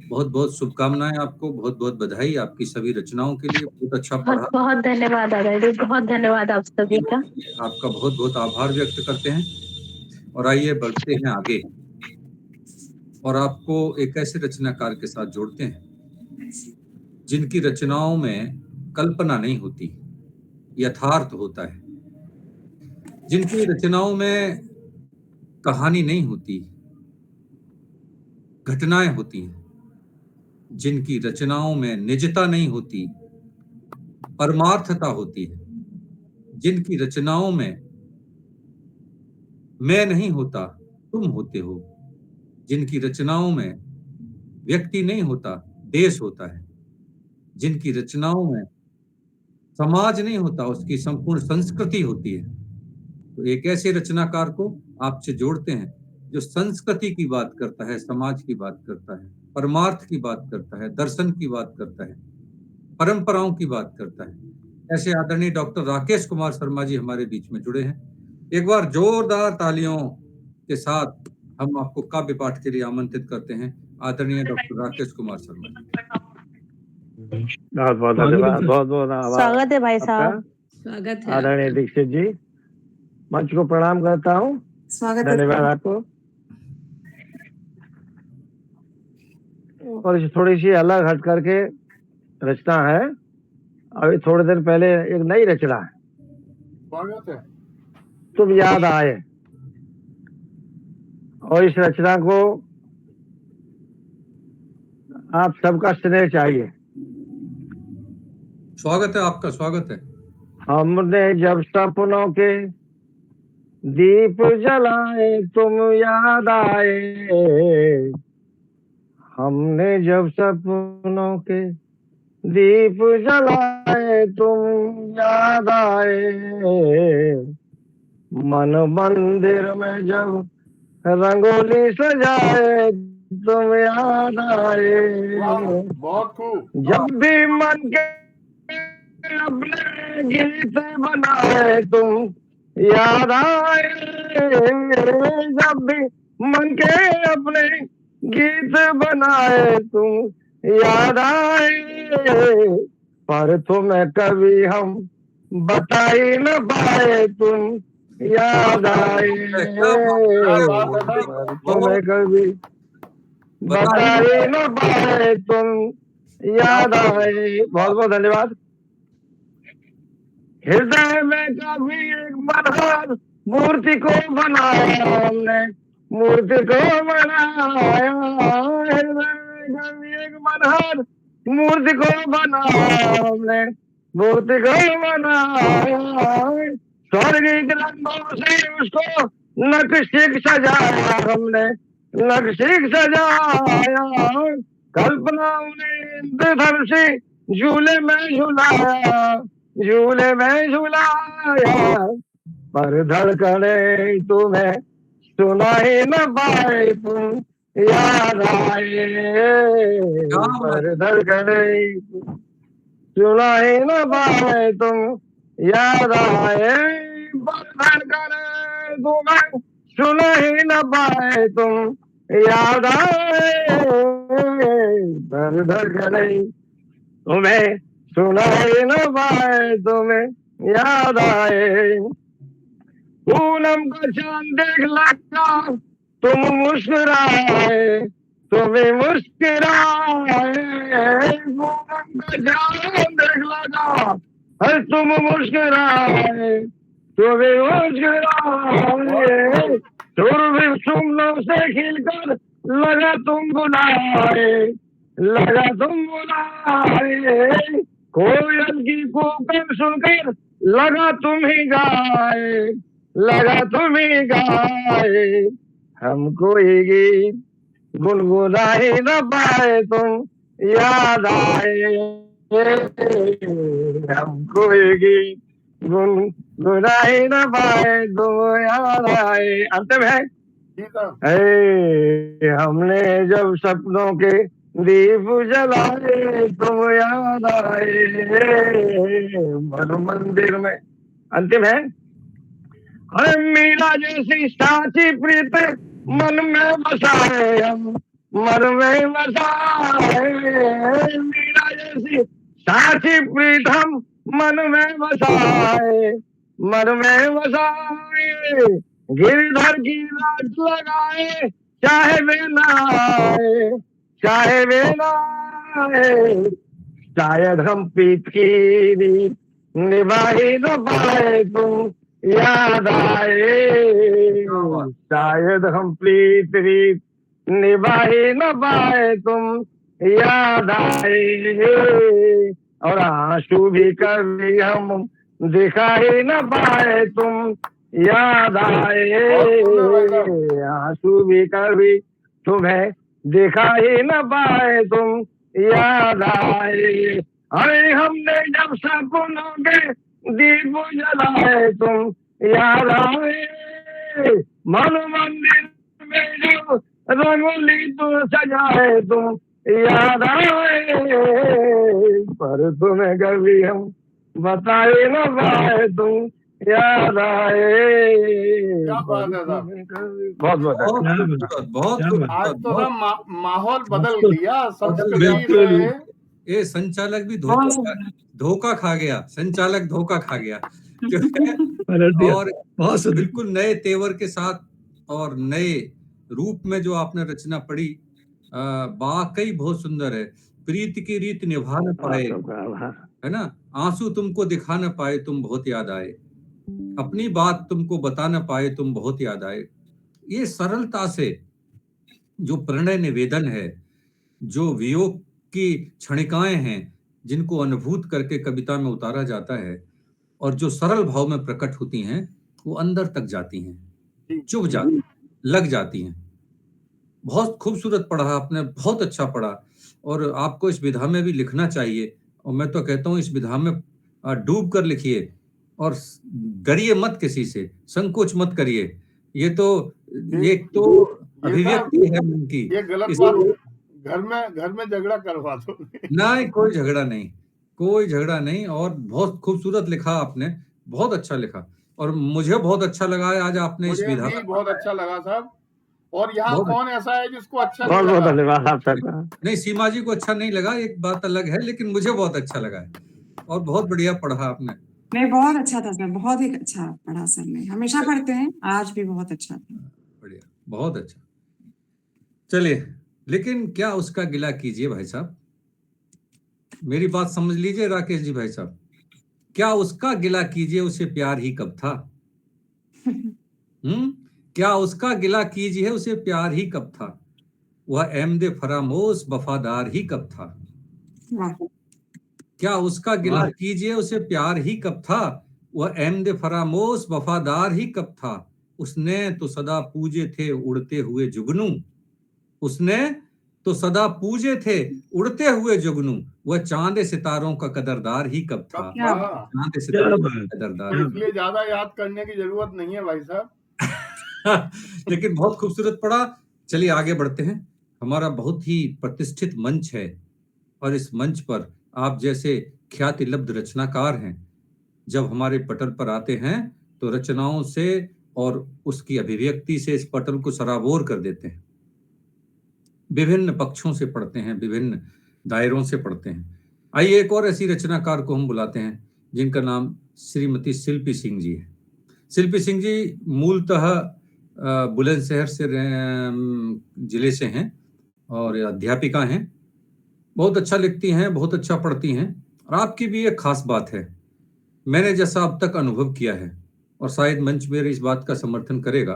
बहुत बहुत शुभकामनाएं आपको, बहुत बहुत बधाई आपकी सभी रचनाओं के लिए। बहुत अच्छा बहुत पढ़ा, बहुत धन्यवाद आदरणीय, बहुत धन्यवाद आप सभी का। आपका बहुत बहुत आभार व्यक्त करते हैं। और आइए बढ़ते हैं आगे और आपको एक ऐसे रचनाकार के साथ जोड़ते हैं जिनकी रचनाओं में कल्पना नहीं होती, यथार्थ होता है, जिनकी रचनाओं में कहानी नहीं होती, घटनाएं होती हैं। जिनकी रचनाओं में निजता नहीं होती, परमार्थता होती है। जिनकी रचनाओं में मैं नहीं होता, तुम होते हो। जिनकी रचनाओं में व्यक्ति नहीं होता, देश होता है। जिनकी रचनाओं में समाज नहीं होता, उसकी संपूर्ण संस्कृति होती है। तो एक ऐसे रचनाकार को आपसे जोड़ते हैं जो संस्कृति की बात करता है, समाज की बात करता है, परमार्थ की बात करता है, दर्शन की बात करता है, परंपराओं की बात करता है। ऐसे आदरणीय डॉक्टर राकेश कुमार शर्मा जी हमारे बीच में जुड़े हैं। एक बार जोरदार तालियों के साथ हम आपको काव्य पाठ के लिए आमंत्रित करते हैं। आदरणीय डॉक्टर राकेश कुमार शर्मा जी। बहुत बहुत धन्यवाद, बहुत बहुत आभार स्वागत है भाई साहब। आपका, स्वागत है आदरणीय आपका। दीक्षित जी। मंच को प्रणाम करता हूँ, स्वागत है धन्यवाद सर। आपको। और इसे थोड़ी सी अलग हट करके रचना है। अभी थोड़े दिन पहले एक नई रचना है, स्वागत है। तुम याद आए। और इस रचना को आप सबका स्नेह चाहिए। स्वागत है आपका, स्वागत है। हमने जब सपनों के दीप जलाए तुम याद आए। हमने जब सपनों के दीप जलाए तुम याद आए। मन मंदिर में जब रंगोली सजाए तुम याद आए। वाह, बहुत खूब। जब भी मन के अपने गीत बनाए तुम याद आए। जब भी मन के अपने गीत बनाए तुम याद आए। पर तुम्हें कभी हम बता ही न पाए तुम याद आए। पर तुम्हें कभी बता ही न पाए तुम याद आए। बहुत बहुत धन्यवाद। हृदय में कभी एक मनहर मूर्ति को बनाया हमने, मूर्ति को बनाया। हृदय में कभी एक मनहर मूर्ति को बनाया हमने, मूर्ति को बनाया। स्वर्गीय रंगों से उसको नक्शिक सजाया हमने, नक्शिक सजाया। कल्पनाओं ने इंद्रधनुषी झूले में झुलाया, झूले में झुलाया। पर धड़कने तुम्हें सुना ही न पाए तुम याद आए। पर धड़कने सुना ही न पाए तुम याद आए। पर धड़कने तुम्हें सुना ही न पाए तुम याद आए। पर धड़कने तुम्हें सुना ही न पाए तुम्हें याद आए। पूनम का चांद देख लगा तुम मुस्कुराए, तुम्हें मुस्कुराए। पूनम का चांद देख लगा तुम मुस्कुराए, तुम्हें मुस्कुराए। सुरभि सुमनों से खिलकर लगा तुम बुलाए, लगा तुम बुलाए। कोयल की कूकन सुनकर लगा तुम ही गाए, लगा तुम ही गाए। हमको ये गीत गुनगुना ही न पाए तुम याद आए। हमको ये गीत गुनगुना ही न पाए तुम याद आए। अंत में है हमने जब सपनों के दीप जलाए तुम याद आए। मन मंदिर में अंतिम है। अरे मीरा जैसी साची प्रीत मन में बसाए हम, मन में बसाए। मीरा जैसी साची प्रीत हम मन में बसाए, मन में बसाए। गिरधर की लाज लगाए चाहे वे ना आए, चाहे वे ना आए। शायद हम प्रीत की नींद निभा ही न पाए तुम याद आए, शायद हम प्रीत रीत निभाए न पाए तुम याद आए, और आंसू भी कभी हम दिखाई न पाए तुम याद आए, आंसू भी कभी तुम्हें दिखाई न पाए तुम याद आए। अरे हमने जब सपनों के दीप जलाए तुम याद आए, मन मंदिर में जो रंगोली तो सजाए तुम याद आए, पर तुम्हें कभी हम बताए न पाए तुम याद आए। क्या बात है साहब, बहुत बहुत बहुत आज तो साहब माहौल बदल दिया, संस्कृति बिल्कुल। में ये संचालक भी धोखा खा गया, संचालक धोखा खा गया और बिल्कुल नए तेवर के साथ और नए रूप में जो आपने रचना पढ़ी, वाकई बहुत सुंदर है। प्रीत की रीत निभा न पाए, है ना, आंसू तुमको दिखा न पाए तुम बहुत याद आए, अपनी बात तुमको बता न पाए तुम बहुत याद आए। ये सरलता से जो प्रणय निवेदन है, जो वियोग की क्षणिकाएं हैं, जिनको अनुभूत करके कविता में उतारा जाता है और जो सरल भाव में प्रकट होती हैं, वो अंदर तक जाती हैं, चुभ जाती, लग जाती हैं। बहुत खूबसूरत पढ़ा आपने, बहुत अच्छा पढ़ा, और आपको इस विधा में भी लिखना चाहिए। और मैं तो कहता हूँ इस विधा में डूब कर लिखिए और डरिए मत किसी से, संकोच मत करिए। ये तो अभिव्यक्ति है मन की। ये गलत बात, घर में झगड़ा करवा दो। नहीं, कोई झगड़ा नहीं, कोई झगड़ा नहीं। और बहुत खूबसूरत लिखा आपने, बहुत अच्छा लिखा, और मुझे बहुत अच्छा लगा आज आपने इस विधा मुझे भी बहुत अच्छा लगा साहब। और यहाँ कौन ऐसा है जिसको अच्छा बहुत नहीं बहुत लगा? धन्यवाद आप सबका। नहीं, सीमा जी को अच्छा नहीं लगा, एक बात अलग है, लेकिन मुझे बहुत अच्छा लगा है और बहुत बढ़िया पढ़ा आपने। नहीं, बहुत अच्छा था सर, बहुत ही अच्छा पढ़ा सर ने, हमेशा पढ़ते हैं, आज भी बहुत अच्छा था। बढ़िया, बहुत अच्छा। चलिए, लेकिन क्या उसका गिला कीजिए भाई साहब, मेरी बात समझ लीजिए राकेश जी भाई साहब, क्या उसका गिला कीजिए, उसे प्यार ही कब था? क्या उसका गिला कीजिए, उसे प्यार ही कब था? वह अहमदे फरामोश वफादार ही कब था? वाह, क्या उसका गिला कीजिए, उसे प्यार ही कब था? वह अहमदे फरामोश वफादार ही कब था? उसने तो सदा पूजे थे उड़ते हुए जुगनू, उसने तो सदा पूजे थे उड़ते हुए जुगनू, वह चांद सितारों का कदरदार ही कब था? क्या चांद सितारों का कदरदार। इसलिए ज्यादा याद करने की जरूरत नहीं है भाई साहब। लेकिन बहुत खूबसूरत पढ़ा। चलिए आगे बढ़ते हैं। हमारा बहुत ही प्रतिष्ठित मंच है और इस मंच पर आप जैसे ख्याति लब्ध रचनाकार हैं, जब हमारे पटल पर आते हैं तो रचनाओं से और उसकी अभिव्यक्ति से इस पटल को सराबोर कर देते हैं। विभिन्न पक्षों से पढ़ते हैं, विभिन्न दायरों से पढ़ते हैं। आइए एक और ऐसी रचनाकार को हम बुलाते हैं जिनका नाम श्रीमती शिल्पी सिंह जी है। शिल्पी सिंह जी मूलतः बुलंदशहर से जिले से हैं और अध्यापिका हैं। बहुत अच्छा लिखती हैं, बहुत अच्छा पढ़ती हैं। और आपकी भी एक खास बात है, मैंने जैसा अब तक अनुभव किया है, और शायद मंच मेरे इस बात का समर्थन करेगा,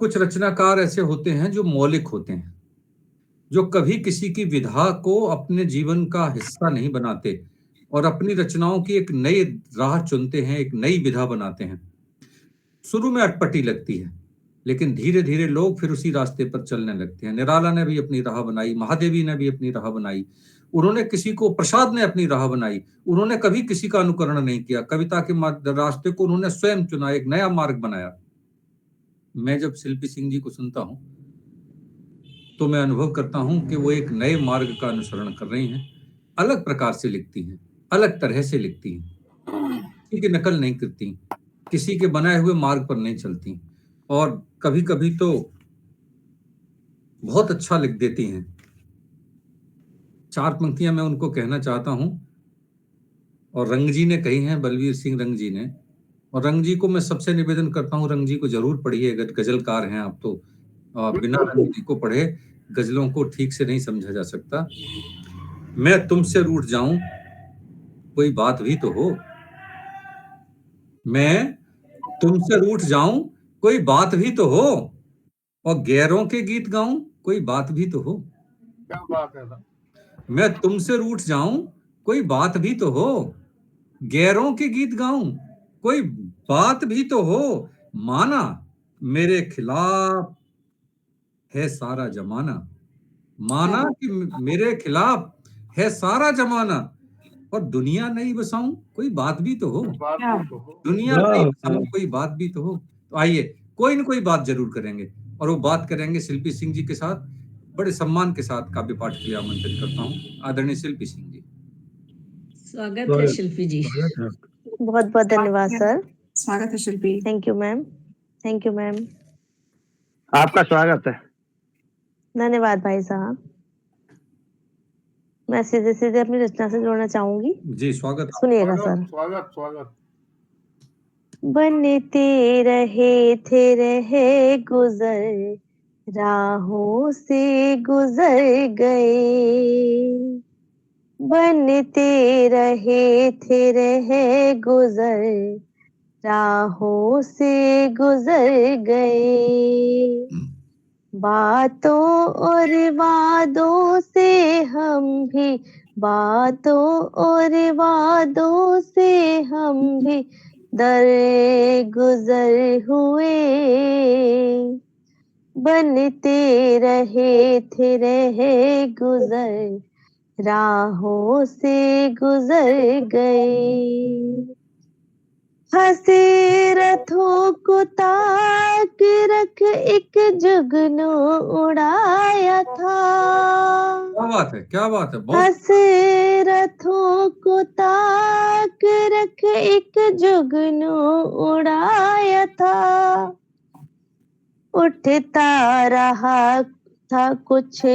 कुछ रचनाकार ऐसे होते हैं जो मौलिक होते हैं, जो कभी किसी की विधा को अपने जीवन का हिस्सा नहीं बनाते और अपनी रचनाओं की एक नई राह चुनते हैं, एक नई विधा बनाते हैं। शुरू में अटपटी लगती है, लेकिन धीरे धीरे लोग फिर उसी रास्ते पर चलने लगते हैं। निराला ने भी अपनी राह बनाई, महादेवी ने भी अपनी राह बनाई, उन्होंने किसी को, प्रसाद ने अपनी राह बनाई, उन्होंने कभी किसी का अनुकरण नहीं किया, कविता के रास्ते को उन्होंने स्वयं चुना, एक नया मार्ग बनाया। मैं जब शिल्पी सिंह जी को सुनता हूं तो मैं अनुभव करता हूं कि वो एक नए मार्ग का अनुसरण कर रही हैं, अलग प्रकार से लिखती हैं, अलग तरह से लिखती हैं, किसी की नकल नहीं करती, किसी के बनाए हुए मार्ग पर नहीं चलती, और कभी कभी तो बहुत अच्छा लिख देती हैं। 4 पंक्तियां मैं उनको कहना चाहता हूं, और रंग जी ने कही हैं, बलवीर सिंह रंग जी ने। और रंग जी को मैं सबसे निवेदन करता हूं, रंग जी को जरूर पढ़िए, गजलकार हैं आप तो, बिना रंग जी को पढ़े गजलों को ठीक से नहीं समझा जा सकता। मैं तुमसे रूठ जाऊं कोई बात भी तो हो, मैं तुमसे रूठ जाऊं कोई बात भी तो हो, और गैरों के गीत गाऊं कोई बात भी तो हो। क्या बात है साहब। मैं तुमसे रूठ जाऊं कोई बात भी तो हो, गैरों के गीत गाऊं कोई बात भी तो हो। माना मेरे खिलाफ है सारा जमाना, माना कि मेरे खिलाफ है सारा जमाना, और दुनिया नहीं बसाऊं कोई बात भी तो हो, बात क्या भी तो हो। दुनिया वाह, नहीं वाह। बसाऊं कोई बात भी तो हो। तो आइए कोई न कोई बात जरूर करेंगे, और वो बात करेंगे शिल्पी सिंह जी के साथ। बड़े सम्मान के साथ काव्य पाठ के लिए आमंत्रित करता हूँ आदरणीय शिल्पी सिंह जी। स्वागत है शिल्पी जी। बहुत बहुत धन्यवाद सर। स्वागत है Shilpi. Thank you ma'am. Thank you ma'am. आपका स्वागत है। धन्यवाद भाई साहब। मैं सीधे सीधे अपनी रचना से जोड़ना चाहूंगी। जी स्वागत। सुनिएगा सर। स्वागत स्वागत स्वागत। बनते रहे थे रहे गुजर, राहों से गुजर गए। बनते रहे थे रहे गुजर, राहों से गुजर गए। बातों और वादों से हम भी, बातों और वादों से हम भी दर गुजर हुए। बनते रहे थे रहे गुजर, राहों से गुजर गए। हंसे रथों को ताक रख एक जुगनू उड़ाया था। क्या बात है, क्या बात है, बहुत हंसे रथों को ताक रख एक जुगनू उड़ाया था। उठता रहा था कुछ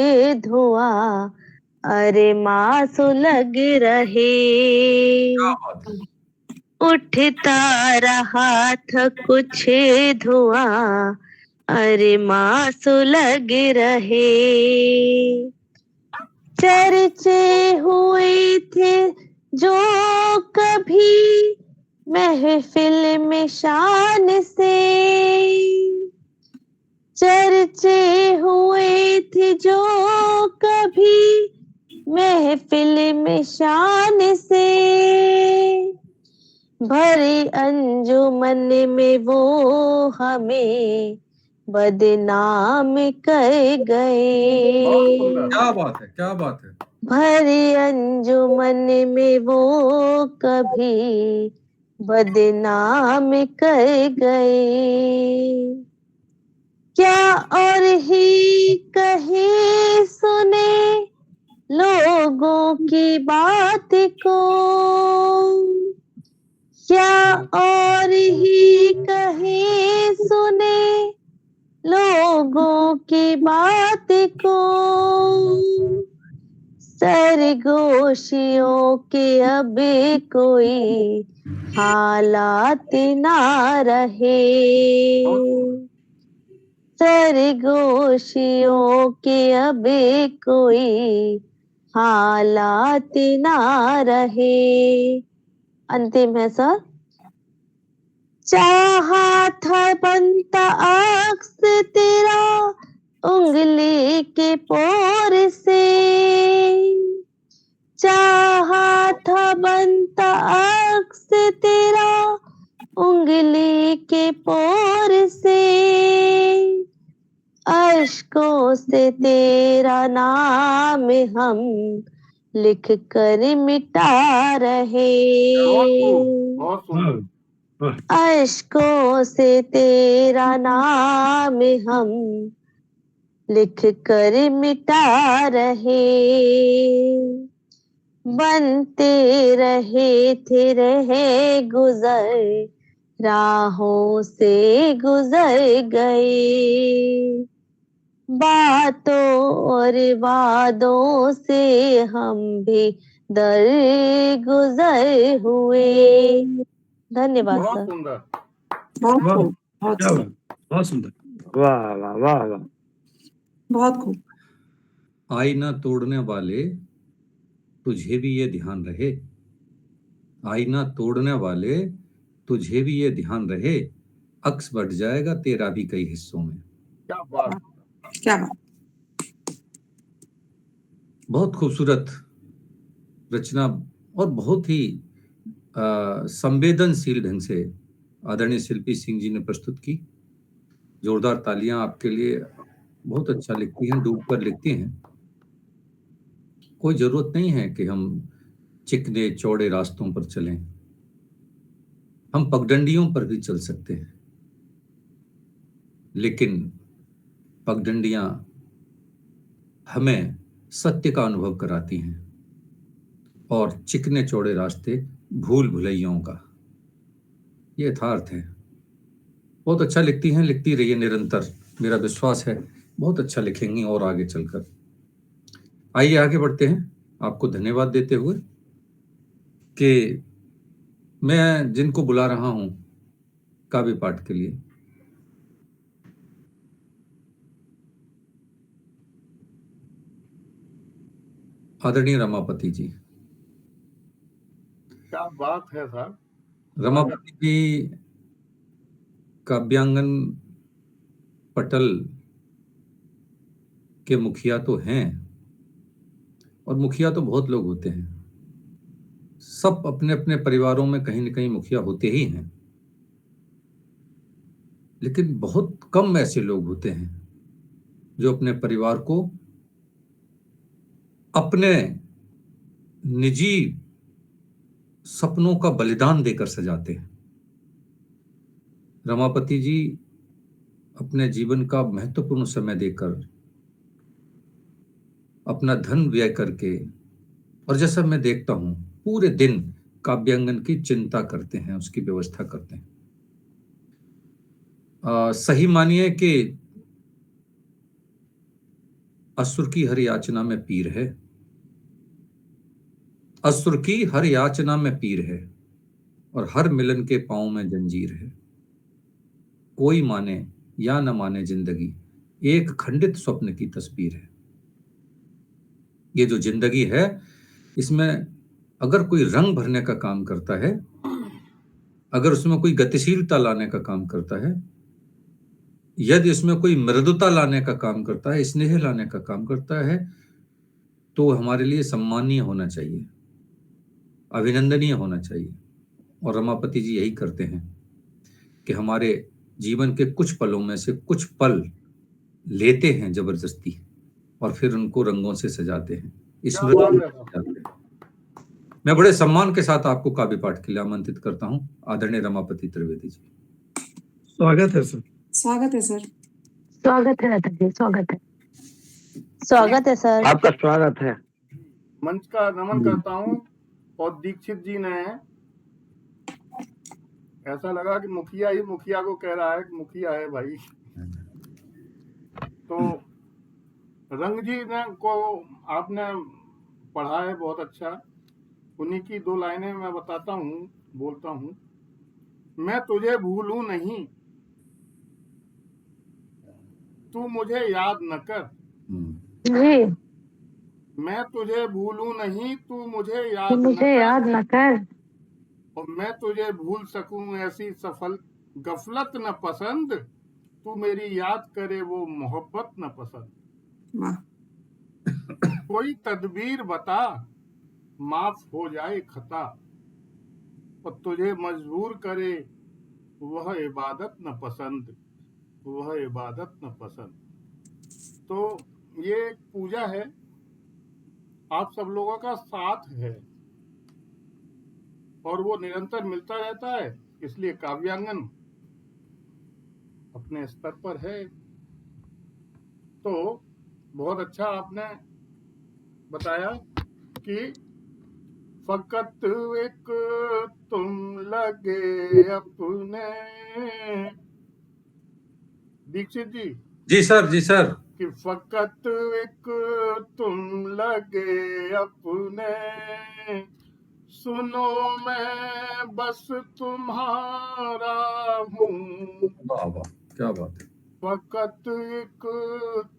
धुआं, अरे मासू लग रहे। क्या बात है। उठता रहा था कुछ धुआं, अरे मासू लग रहे। चर्चे हुए थे जो कभी महफिल में शान से। चर्चे हुए थे जो कभी महफिल में शान से। भरी अंजुमन में वो हमें बदनाम कर गए। क्या बात है, क्या बात है। भरी अंजुमन में वो कभी बदनाम कर गए। क्या और ही कहे सुने लोगों की बात को। क्या और ही कहे सुने लोगों की बात को। सरगोशियों के अब कोई हालात ना रहे। सरगोशियों के अब कोई हालात ना रहे। अंतिम है सर। चाहा था बनता अक्स तेरा उंगली के पोर से। चाहा था बनता अक्स तेरा उंगली के पोर से। अश्कों से तेरा नाम हम लिख कर मिटा रहे। बहुत सुंदर। अश्कों से तेरा नाम हम लिख कर मिटा रहे। बनते रहे थे रहे गुजर, राहों से गुजर गए। बातों और वादों से हम भी दर गुजर हुए। धन्यवाद बहुत सर। सुंदर। बहुत वाह, खूब, बहुत क्या खूब, बात, बहुत सुंदर। वाह वाह वाह वाह। बहुत खूब। आईना तोड़ने वाले तुझे भी ये ध्यान रहे, आईना तोड़ने वाले तुझे भी ये ध्यान रहे, अक्स बढ़ जाएगा तेरा भी कई हिस्सों में। क्या बात, क्या बात। बहुत खूबसूरत रचना और बहुत ही संवेदनशील ढंग से आदरणीय शिल्पी सिंह जी ने प्रस्तुत की। जोरदार तालियां आपके लिए। बहुत अच्छा लिखती हैं, डूब कर लिखती हैं। कोई जरूरत नहीं है कि हम चिकने चौड़े रास्तों पर चलें, हम पगडंडियों पर भी चल सकते हैं, लेकिन पगडंडियां हमें सत्य का अनुभव कराती हैं और चिकने चौड़े रास्ते भूल भुलैयों का। ये यथार्थ है। बहुत अच्छा लिखती हैं, लिखती रहिए निरंतर, मेरा विश्वास है बहुत अच्छा लिखेंगी और आगे चलकर। आइए आगे बढ़ते हैं, आपको धन्यवाद देते हुए कि मैं जिनको बुला रहा हूं काव्य पाठ के लिए, आदरणीय रमापति जी। क्या बात है सर। रमापति जी काव्यांगन पटल के मुखिया तो हैं, और मुखिया तो बहुत लोग होते हैं, सब अपने अपने परिवारों में कहीं न कहीं मुखिया होते ही हैं, लेकिन बहुत कम ऐसे लोग होते हैं जो अपने परिवार को अपने निजी सपनों का बलिदान देकर सजाते हैं। रमापति जी अपने जीवन का महत्वपूर्ण समय देकर, अपना धन व्यय करके, और जैसा मैं देखता हूं पूरे दिन काव्यांगन की चिंता करते हैं, उसकी व्यवस्था करते हैं। सही मानिए कि असुर की हर याचना में पीर है, असुर की हर याचना में पीर है, और हर मिलन के पांव में जंजीर है। कोई माने या न माने जिंदगी एक खंडित स्वप्न की तस्वीर है। ये जो जिंदगी है, इसमें अगर कोई रंग भरने का काम करता है, अगर उसमें कोई गतिशीलता लाने का काम करता है, यदि इसमें कोई मृदुता लाने का काम करता है, स्नेह लाने का काम करता है, तो हमारे लिए सम्माननीय होना चाहिए, अभिनंदनीय होना चाहिए। और रमापति जी यही करते हैं कि हमारे जीवन के कुछ पलों में से कुछ पल लेते हैं जबरदस्ती, और फिर उनको रंगों से सजाते हैं, स्मृति से सजाते हैं। मैं बड़े सम्मान के साथ आपको काव्य पाठ के लिए आमंत्रित करता हूं, आदरणीय रमापति त्रिवेदी जी। स्वागत है सर। स्वागत है सर। स्वागत है लता जी, स्वागत है। स्वागत है सर। आपका स्वागत है। मंच का नमन करता हूँ। और दीक्षित जी ने, ऐसा लगा कि मुखिया ही मुखिया को कह रहा है कि मुखिया है भाई। तो रंग जी ने को आपने पढ़ा है बहुत अच्छा। उन्हीं की दो लाइनें मैं बताता हूँ, बोलता हूँ। मैं तुझे भूलूं नहीं, तू मुझे याद न कर। जी। मैं तुझे भूलूं नहीं, तू मुझे तू याद मुझे याद न कर। और मैं तुझे भूल सकूं ऐसी सफल गफलत न पसंद। तू मेरी याद करे वो मोहब्बत न पसंद। वाह। कोई तदबीर बता, माफ हो जाए खता, और तुझे मजबूर करे वह इबादत न पसंद, वह इबादत न पसंद। तो ये एक पूजा है, आप सब लोगों का साथ है और वो निरंतर मिलता रहता है, इसलिए काव्यांगन अपने स्तर पर है। तो बहुत अच्छा आपने बताया कि फकत एक तुम लगे अपने। दीक्षित जी। जी सर, जी सर। कि फकत एक तुम लगे अपने, सुनो मैं बस तुम्हारा हूँ। वाह वाह, क्या बात है। फकत एक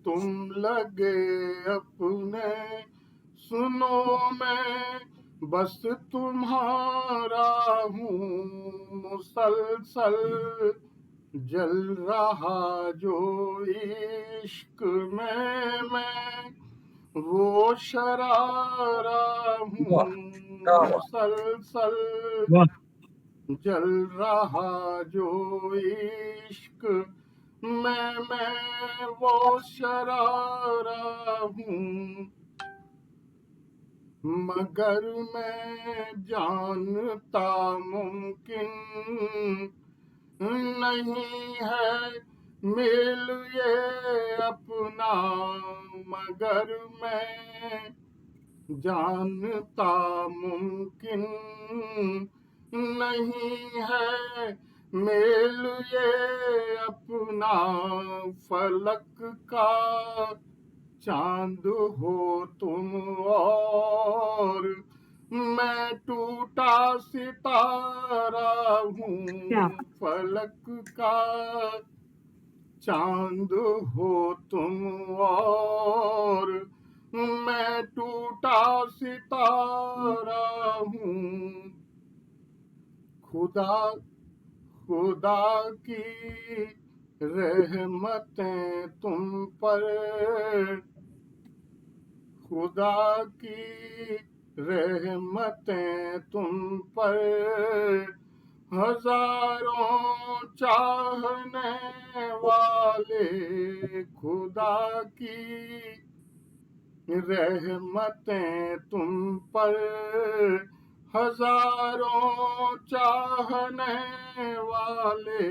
तुम लगे अपने, सुनो मैं बस तुम्हारा हूँ। मुसलसल जल रहा जो इश्क में मैं वो शरारा हूँ मुसलसल, जल रहा जो इश्क में मैं वो शरारा हूँ, मगर मैं जानता मुमकिन नहीं है मिल ये अपना, मगर मैं जानता मुमकिन नहीं है मेल ये अपना, फलक का चांद हो तुम और मैं टूटा सितारा हूँ, फलक का चांद हो तुम और मैं टूटा सितारा हूँ, खुदा की रहमतें तुम पर, खुदा की रहमतें तुम पर, हजारों चाहने वाले, खुदा की रहमतें तुम पर, हजारों चाहने वाले,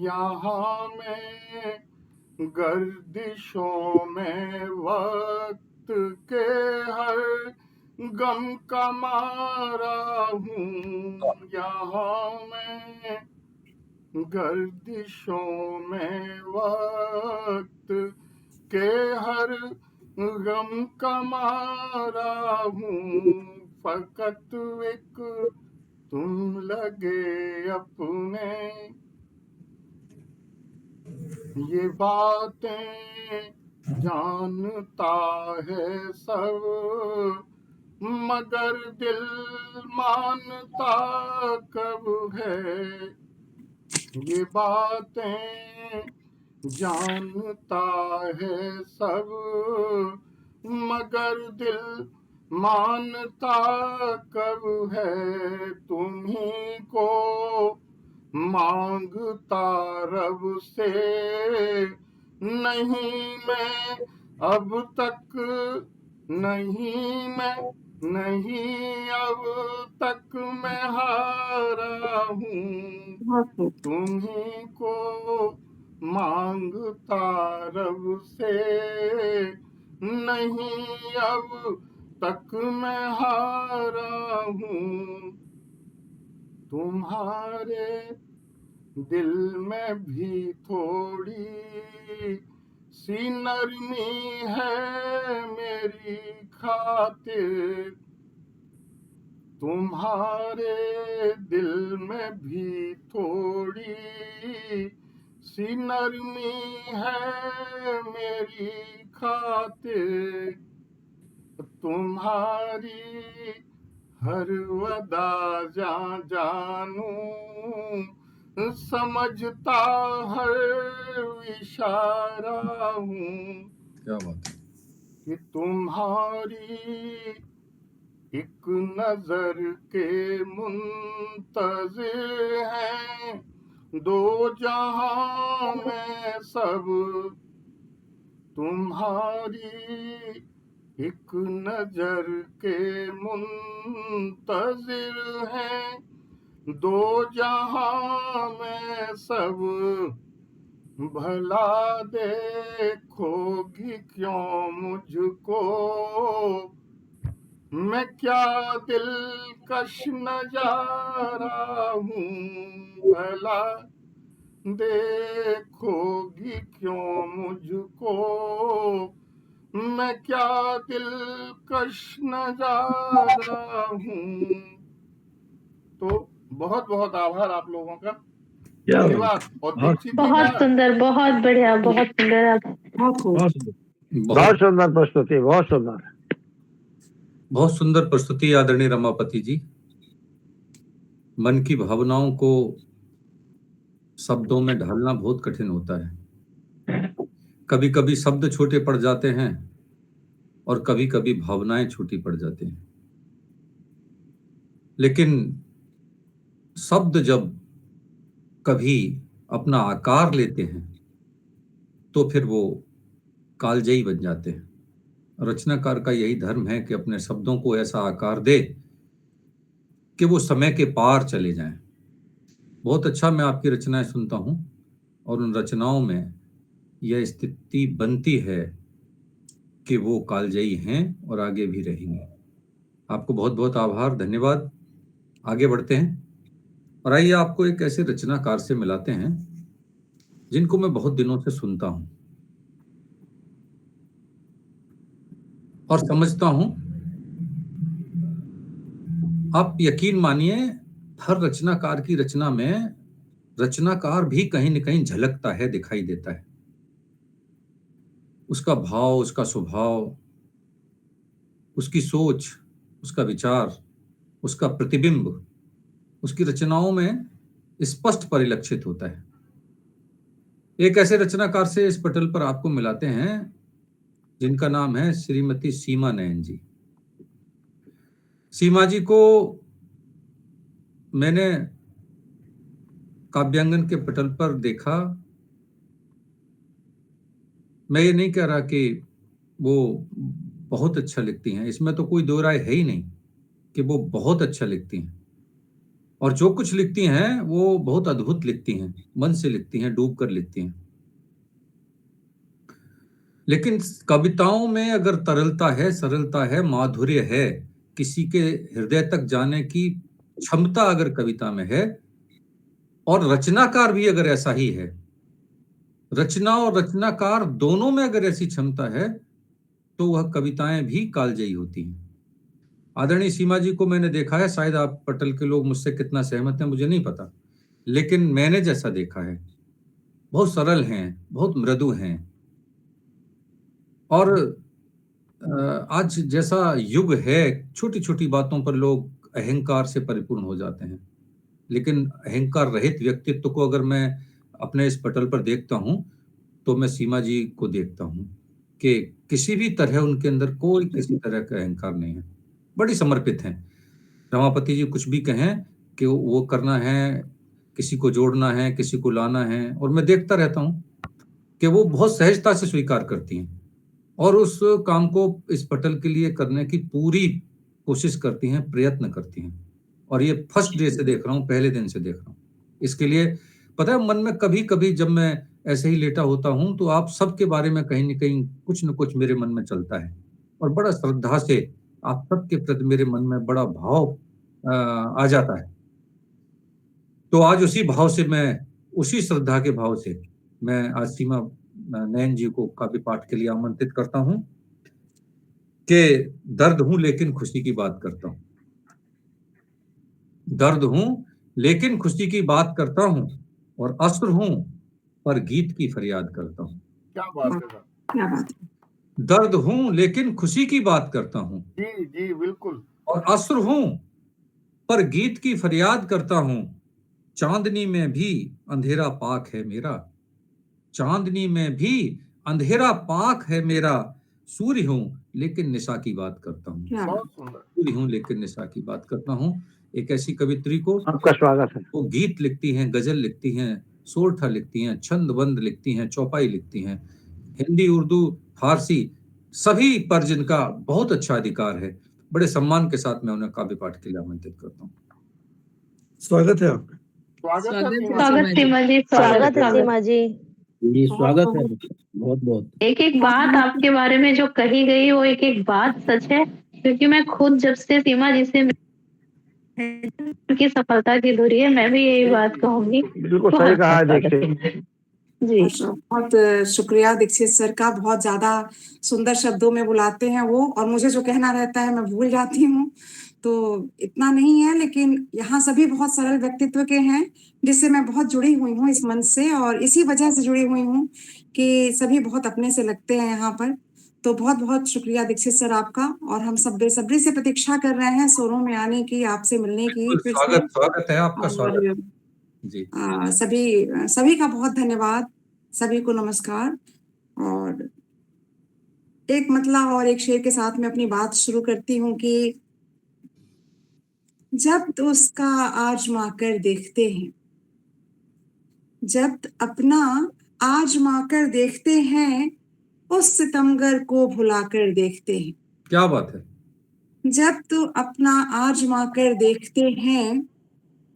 यहाँ मैं गर्दिशों में वक्त के हर गम का मारा हूँ, यहाँ मैं गर्दिशों में वक्त के हर गम का मारा हूँ, फकत एक तुम लगे अपने, ये बातें जानता है सब, मगर दिल मानता कब है, ये बातें जानता है सब, मगर दिल मानता कब है, तुम्ही को मांगता रब से, नहीं मैं अब तक नहीं अब तक मैं हारा हूँ, तुम्ही को मांगता रब से, नहीं अब तक मैं हारा हूँ, तुम्हारे दिल में भी थोड़ी सी नरमी है मेरी खातिर, तुम्हारे दिल में भी थोड़ी सी नरमी है मेरी खातिर, तुम्हारी हर वदा जानू समझता हर इशारा हूँ, क्या बात है, कि तुम्हारी एक नजर के मुंतजिर हैं दो जहां में सब, तुम्हारी एक नजर के मुंतजिर हैं दो जहां में सब, भला देखोगी क्यों मुझको, मैं क्या दिलकश नजारा हूँ, भला देखोगी क्यों मुझको, मैं क्या दिलकश नजारा हूँ। तो बहुत बहुत आभार आप लोगों का, धन्यवाद। और दीक्षित जी बहुत का सुंदर, बहुत बढ़िया, बहुत सुंदर, बहुत सुंदर प्रस्तुति, बहुत सुंदर, बहुत सुंदर प्रस्तुति आदरणीय रमापति जी। मन की भावनाओं को शब्दों में ढालना बहुत कठिन होता है। कभी कभी शब्द छोटे पड़ जाते हैं और कभी कभी भावनाएं छोटी पड़ जाती हैं, लेकिन शब्द जब कभी अपना आकार लेते हैं तो फिर वो कालजयी बन जाते हैं। रचनाकार का यही धर्म है कि अपने शब्दों को ऐसा आकार दे कि वो समय के पार चले जाएं। बहुत अच्छा मैं आपकी रचनाएं सुनता हूं और उन रचनाओं में यह स्थिति बनती है कि वो कालजयी हैं और आगे भी रहेंगे। आपको बहुत बहुत आभार, धन्यवाद। आगे बढ़ते हैं और आइए आपको एक ऐसे रचनाकार से मिलाते हैं जिनको मैं बहुत दिनों से सुनता हूं और समझता हूं। आप यकीन मानिए, हर रचनाकार की रचना में रचनाकार भी कहीं न कहीं झलकता है, दिखाई देता है। उसका भाव, उसका स्वभाव, उसकी सोच, उसका विचार, उसका प्रतिबिंब उसकी रचनाओं में स्पष्ट परिलक्षित होता है। एक ऐसे रचनाकार से इस पटल पर आपको मिलाते हैं जिनका नाम है श्रीमती सीमा नयन जी। सीमा जी को मैंने काव्यांगन के पटल पर देखा। मैं ये नहीं कह रहा कि वो बहुत अच्छा लिखती हैं, इसमें तो कोई दो राय है ही नहीं कि वो बहुत अच्छा लिखती हैं, और जो कुछ लिखती हैं वो बहुत अद्भुत लिखती हैं, मन से लिखती हैं, डूब कर लिखती हैं। लेकिन कविताओं में अगर तरलता है, सरलता है, माधुर्य है, किसी के हृदय तक जाने की क्षमता अगर कविता में है, और रचनाकार भी अगर ऐसा ही है, रचना और रचनाकार दोनों में अगर ऐसी क्षमता है, तो वह कविताएं भी कालजयी होती हैं। आदरणीय सीमा जी को मैंने देखा है, शायद आप पटल के लोग मुझसे कितना सहमत हैं मुझे नहीं पता, लेकिन मैंने जैसा देखा है, बहुत सरल हैं, बहुत मृदु हैं, और आज जैसा युग है, छोटी छोटी बातों पर लोग अहंकार से परिपूर्ण हो जाते हैं, लेकिन अहंकार रहित व्यक्तित्व को अगर मैं अपने इस पटल पर देखता हूं तो मैं सीमा जी को देखता हूं कि किसी भी तरह उनके अंदर कोई किसी तरह का अहंकार नहीं है, बड़ी समर्पित हैं। रमापति जी कुछ भी कहें कि वो करना है, किसी को जोड़ना है, किसी को लाना है, और मैं देखता रहता हूं कि वो बहुत सहजता से स्वीकार करती हैं और उस काम को इस पटल के लिए करने की पूरी कोशिश करती हैं, प्रयत्न करती हैं। और ये फर्स्ट डे से देख रहा हूँ, पहले दिन से देख रहा हूँ। इसके लिए पता है, मन में कभी कभी जब मैं ऐसे ही लेटा होता हूँ तो आप सबके बारे में कहीं न कहीं कुछ न कुछ मेरे मन में चलता है, और बड़ा श्रद्धा से आप सबके प्रति मेरे मन में बड़ा भाव आ जाता है। तो आज उसी भाव से मैं, उसी श्रद्धा के भाव से मैं आज सीमा नयन जी को काव्य पाठ के लिए आमंत्रित करता हूं कि दर्द हूं लेकिन खुशी की बात करता हूं, दर्द हूं लेकिन खुशी की बात करता हूं, और अश्रु हूं पर गीत की फरियाद करता हूं। क्या बात है सर, क्या बात है। दर्द हूं लेकिन खुशी की बात करता हूं, जी जी बिल्कुल, और अश्रु हूं पर गीत की फरियाद करता हूं। चांदनी में भी अंधेरा पाक है मेरा, चांदनी में भी अंधेरा पाक है मेरा, सूर्य हूं लेकिन निशा की बात करता हूं, क्या बात। बहुत सुंदर। सूर्य हूं लेकिन निशा की बात करता हूं। एक ऐसी कवित्री को आपका स्वागत है। वो गीत लिखती हैं, गजल लिखती हैं, सोरठा लिखती हैं, छंदबंद लिखती हैं, चौपाई लिखती हैं, हिंदी, उर्दू, फारसी सभी पर जिनका बहुत अच्छा अधिकार है। बड़े सम्मान के साथ मैं उन्हें काव्य पाठ के लिए आमंत्रित करता हूँ। स्वागत है आपका। स्वागत है स्वागत है सीमा स्वागत सीमा जी, स्वागत है सीमा जी। जी स्वागत है, बहुत बहुत। एक एक बात आपके बारे में जो कही गई वो एक एक बात सच है, क्योंकि मैं खुद जब से सीमा जी से की सफलता की धुरी है, मैं भी यही बात कहूंगी। बिल्कुल सही कहा है देखिए। जी बहुत शुक्रिया दीक्षित सर का, बहुत ज्यादा सुंदर शब्दों में बुलाते हैं वो, और मुझे जो कहना रहता है मैं भूल जाती हूँ, तो इतना नहीं है, लेकिन यहाँ सभी बहुत सरल व्यक्तित्व के हैं जिससे मैं बहुत जुड़ी हुई हूँ इस मंच से, और इसी वजह से जुड़ी हुई हूँ कि सभी बहुत अपने से लगते हैं यहाँ पर। तो बहुत बहुत शुक्रिया दीक्षित सर आपका, और हम सब बेसब्री से प्रतीक्षा कर रहे हैं शोरूम में आने की, आपसे मिलने की। फिर से स्वागत है आपका, स्वागत। जी सभी का बहुत धन्यवाद, सभी को नमस्कार। और एक मतला और एक शेर के साथ मैं अपनी बात शुरू करती हूँ कि जब तो उसका आजमा कर देखते हैं, जब अपना आजमा कर देखते हैं, उस सितमगर को भुला कर देखते हैं। क्या बात है। जब तो अपना आजमा कर देखते हैं,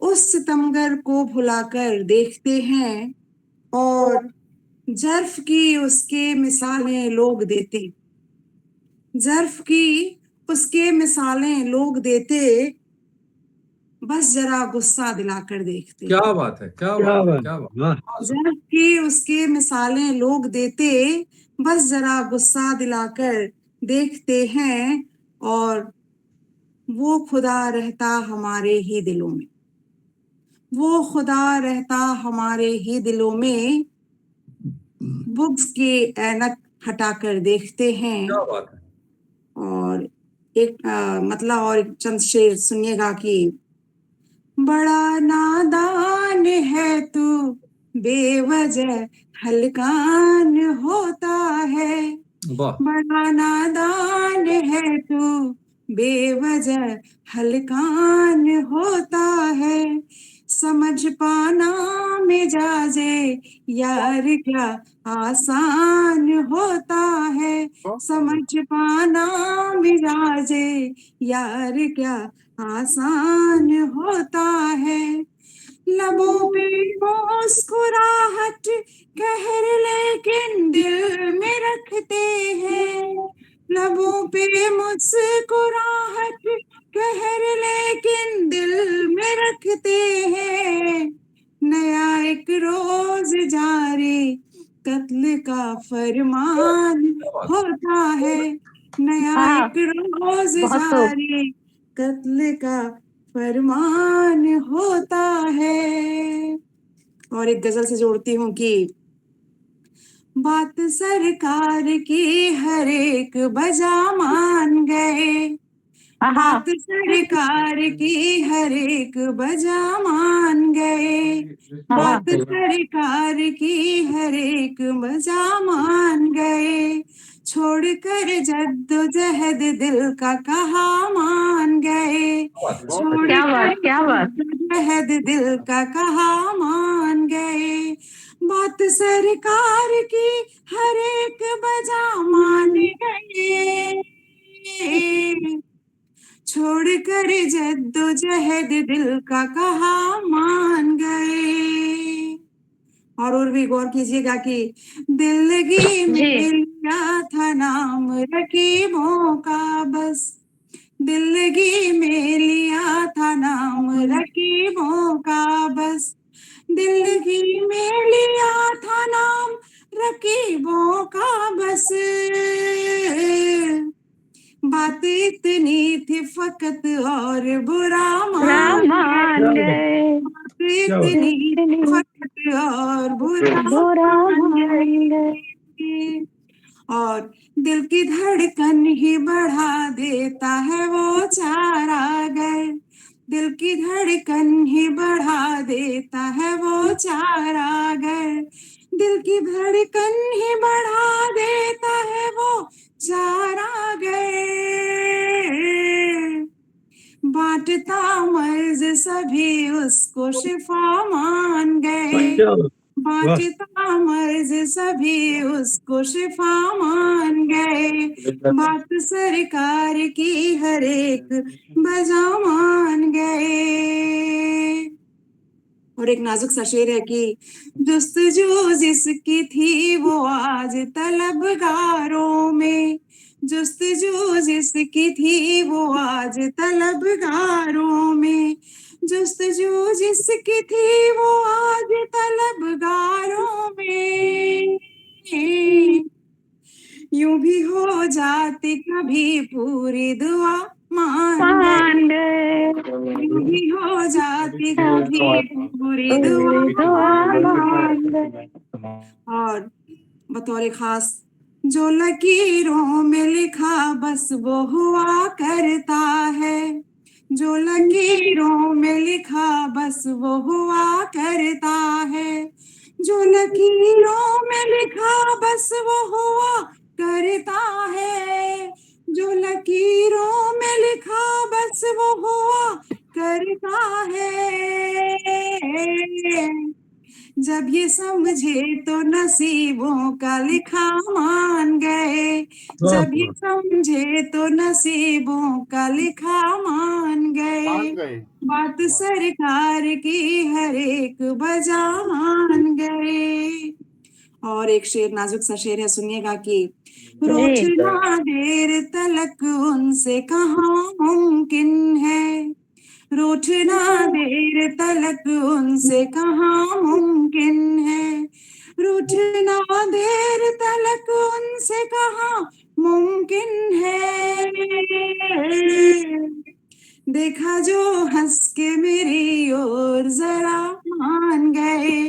उस सितमगर को भुलाकर देखते हैं, और जर्फ की उसके मिसालें लोग देते, जर्फ की उसके मिसालें लोग देते, बस जरा गुस्सा दिलाकर देखते। क्या बात है, क्या बात है, क्या बात। जर्फ की उसके मिसालें लोग देते, बस जरा गुस्सा दिलाकर देखते हैं, और वो खुदा रहता हमारे ही दिलों में, वो खुदा रहता हमारे ही दिलों में, बुग्स के ऐनक हटाकर देखते हैं। क्या बात है। और एक मतलब और एक चंद शेर सुनिएगा कि बड़ा नादान है तू, बेवजह हलकान होता है। बड़ा नादान है तू, बेवजह हलकान होता है। समझ पाना मिजाजे यार क्या आसान होता है। समझ पाना मिजाजे यार क्या आसान होता है। लबों पे मुस्कुराहट कहर लेकिन दिल में रखते हैं। लबों पे मुस्कुराहट कहर लेकिन दिल में रखते हैं। नया एक रोज जारी कत्ल का फरमान होता है। नया एक रोज जारी कत्ल का फरमान होता है। और एक गजल से जोड़ती हूँ कि बात सरकार की हर एक बजा मान गए, बात सरकार की हर एक बजा मान गए, बात सरकार की हर एक बजा मान गए। छोड़कर जद्दोजहद दिल का कहा मान गए, छोड़कर जद्दोजहद दिल का कहा मान गए। बात सरकार की हर एक बजा मान गए, छोड़कर जद्दोजहद दिल का कहा मान गए। और भी गौर कीजिएगा कि दिल लगी में लिया था नाम रकीबों का, बस दिल लगी में लिया था नाम रकीबों का, बस दिल लगी में लिया था नाम रकीबों का, बस बात इतनी थी फकत और बुरा मान गए, बात इतनी फकत और बुरा मान गए। और दिल की धड़कन ही बढ़ा देता है वो चारागर, दिल की धड़कन ही बढ़ा देता है वो चारागर, दिल की धड़कन ही बढ़ा देता है वो चारागर। बांटता मर्ज सभी उसको शिफा मान गए, बांटता मर्ज सभी उसको शिफा मान गए। बात सरकार की हर एक बजा मान गए। और एक नाजुक सा शेर है कि जुस्तजू जिसकी थी वो आज तलबगारों में, जुस्तजू जिसकी थी वो आज तलबगारों में, जुस्तजू जिसकी थी वो आज तलबगारों में। यूं भी हो जाती कभी पूरी दुआ मान गए, यूं भी हो जाती कभी पूरी दुआ मान गए। और बतौर खास जो लकीरों में लिखा बस वो हुआ करता है, जो लकीरों में लिखा बस वो हुआ करता है, जो लकीरों में लिखा बस वो हुआ करता है, जो लकीरों में लिखा बस वो हुआ करता है। जब ये समझे तो नसीबों का लिखा मान गए, जब ये समझे तो नसीबों का लिखा मान गए, बात सरकार की हर एक बजा मान गए। और एक शेर, नाजुक सा शेर है, सुनिएगा कि रोचना देर तलक उनसे कहाँ मुमकिन है, रूठना देर तलक उनसे कहाँ मुमकिन है, रूठना देर तलक उनसे कहाँ मुमकिन है। देखा जो हंस के मेरी ओर जरा मान गए,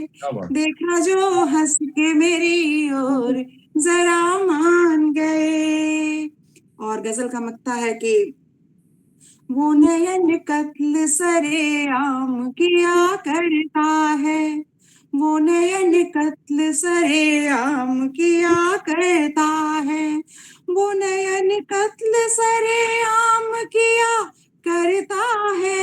देखा जो हंस के मेरी ओर जरा मान गए। और गजल का मक्ता है कि वो नयन कत्ल सरे आम किया करता है, वो नयन कत्ल सरे आम किया करता है, वो नयन कत्ल सरे आम किया करता है।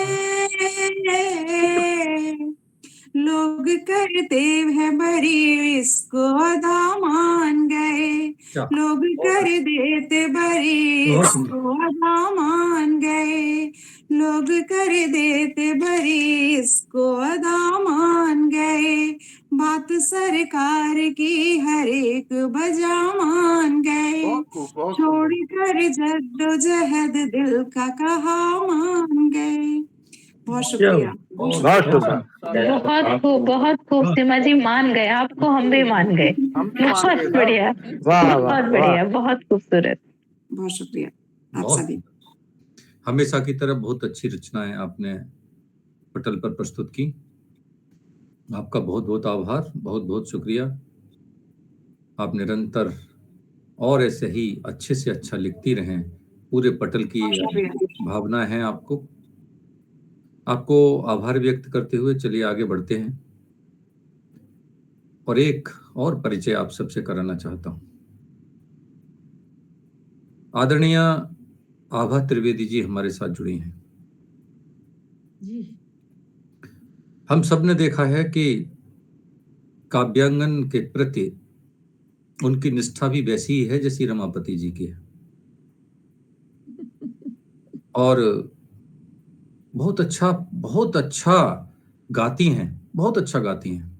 लोग करते हैं बरी इसको अदा मान गए, लोग कर देते बरी इसको अदा मान गए, लोग कर देते बरी इसको अदा मान गए, बात सरकार की हर एक बजा मान गए, छोड़ कर जद्दोजहद दिल का कहा मान गए। बहुत शुक्रिया। बहुत खूब सीमा जी, मान गए आपको, हम भी मान गए। बहुत बढ़िया, बहुत बढ़िया, बहुत खूबसूरत। बहुत शुक्रिया आप सभी। हमेशा की तरह बहुत अच्छी रचनाएं आपने पटल पर प्रस्तुत की। आपका बहुत बहुत आभार, बहुत बहुत शुक्रिया। आप निरंतर और ऐसे ही अच्छे से अच्छा लिखती रहें। पूरे पटल की भावना है आपको। आपको आभार व्यक्त करते हुए चलिए आगे बढ़ते हैं और एक और परिचय आप सबसे कराना चाहता हूं। आदरणीय आभा त्रिवेदी जी हमारे साथ जुड़ी हैं। जी। हम सब ने देखा है कि काव्यांगन के प्रति उनकी निष्ठा भी वैसी ही है जैसी रमापति जी की है, और बहुत अच्छा गाती हैं, बहुत अच्छा गाती हैं,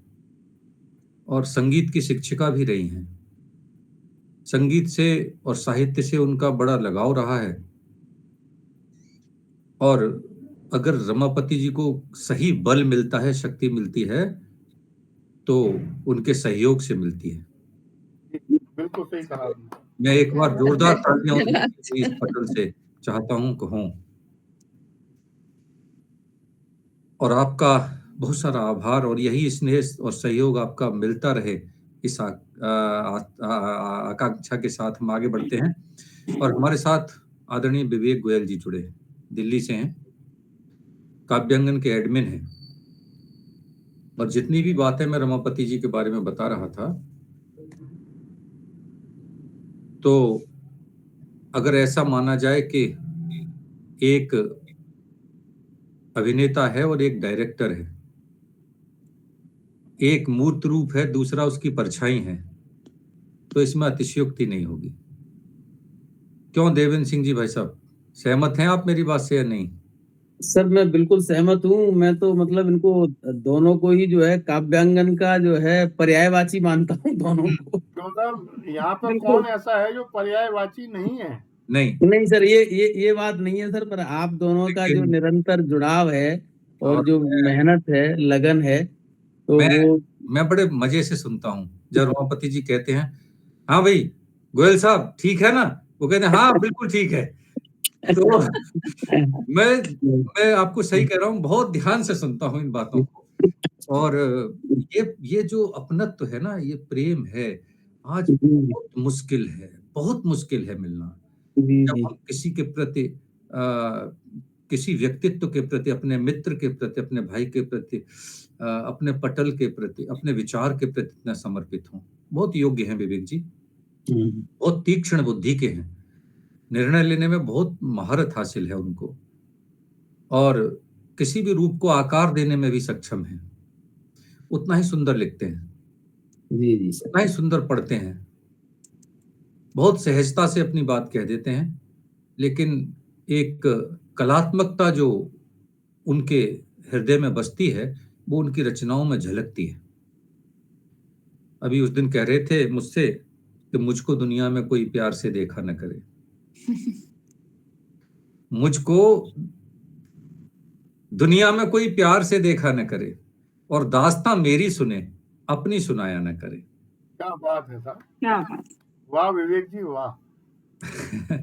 और संगीत की शिक्षिका भी रही हैं। संगीत से और साहित्य से उनका बड़ा लगाव रहा है, और अगर रमापति जी को सही बल मिलता है, शक्ति मिलती है, तो उनके सहयोग से मिलती है। बिल्कुल सही कहा। मैं एक बार जोरदार तालियां इस पटल से चाहता हूं कहूं, और आपका बहुत सारा आभार, और यही स्नेह और सहयोग आपका मिलता रहे, इस आकांक्षा के साथ हम आगे बढ़ते हैं। और हमारे साथ आदरणीय विवेक गोयल जी जुड़े हैं, दिल्ली से हैं, काव्यांगन के एडमिन हैं, और जितनी भी बातें मैं रमापति जी के बारे में बता रहा था, तो अगर ऐसा माना जाए कि एक अभिनेता है और एक डायरेक्टर है, एक मूर्त रूप है, दूसरा उसकी परछाई है, तो इसमें अतिशयोक्ति नहीं होगी। क्यों देवेंद्र सिंह जी भाई साहब, सहमत हैं आप मेरी बात से या नहीं? सर मैं बिल्कुल सहमत हूँ। मैं तो मतलब इनको दोनों को ही जो है काव्यांगन का जो है पर्यायवाची मानता हूँ, दोनों को। यहाँ पर कौन ऐसा है जो पर्यायवाची नहीं है? नहीं सर, ये बात नहीं है सर, पर आप दोनों का जो निरंतर जुड़ाव है और जो मेहनत है, लगन है, तो मैं बड़े मजे से सुनता हूँ जब रमापति जी कहते हैं, हाँ भाई गोयल साहब ठीक है ना, वो कहते हैं हाँ बिल्कुल ठीक है। तो मैं आपको सही कह रहा हूँ, बहुत ध्यान से सुनता हूँ इन बातों को, और ये जो अपनत्व है ना, ये प्रेम है, आज बहुत मुश्किल है मिलना। जब हम किसी के प्रति किसी व्यक्तित्व के प्रति, अपने मित्र के प्रति, अपने भाई के प्रति, अपने पटल के प्रति, अपने विचार के प्रति इतना समर्पित हों। बहुत योग्य हैं विवेक जी, बहुत तीक्ष्ण बुद्धि के हैं, निर्णय लेने में बहुत महारत हासिल है उनको, और किसी भी रूप को आकार देने में भी सक्षम हैं। उतना ही सुंदर लिखते हैं, जी उतना ही सुंदर पढ़ते हैं, बहुत सहजता से अपनी बात कह देते हैं, लेकिन एक कलात्मकता जो उनके हृदय में बसती है वो उनकी रचनाओं में झलकती है। अभी उस दिन कह रहे थे मुझसे कि मुझको दुनिया में कोई प्यार से देखा न करे, मुझको दुनिया में कोई प्यार से देखा न करे, और दास्तां मेरी सुने अपनी सुनाया न करे। क्या बात है साहब, क्या बात। वाह विवेक जी वाह।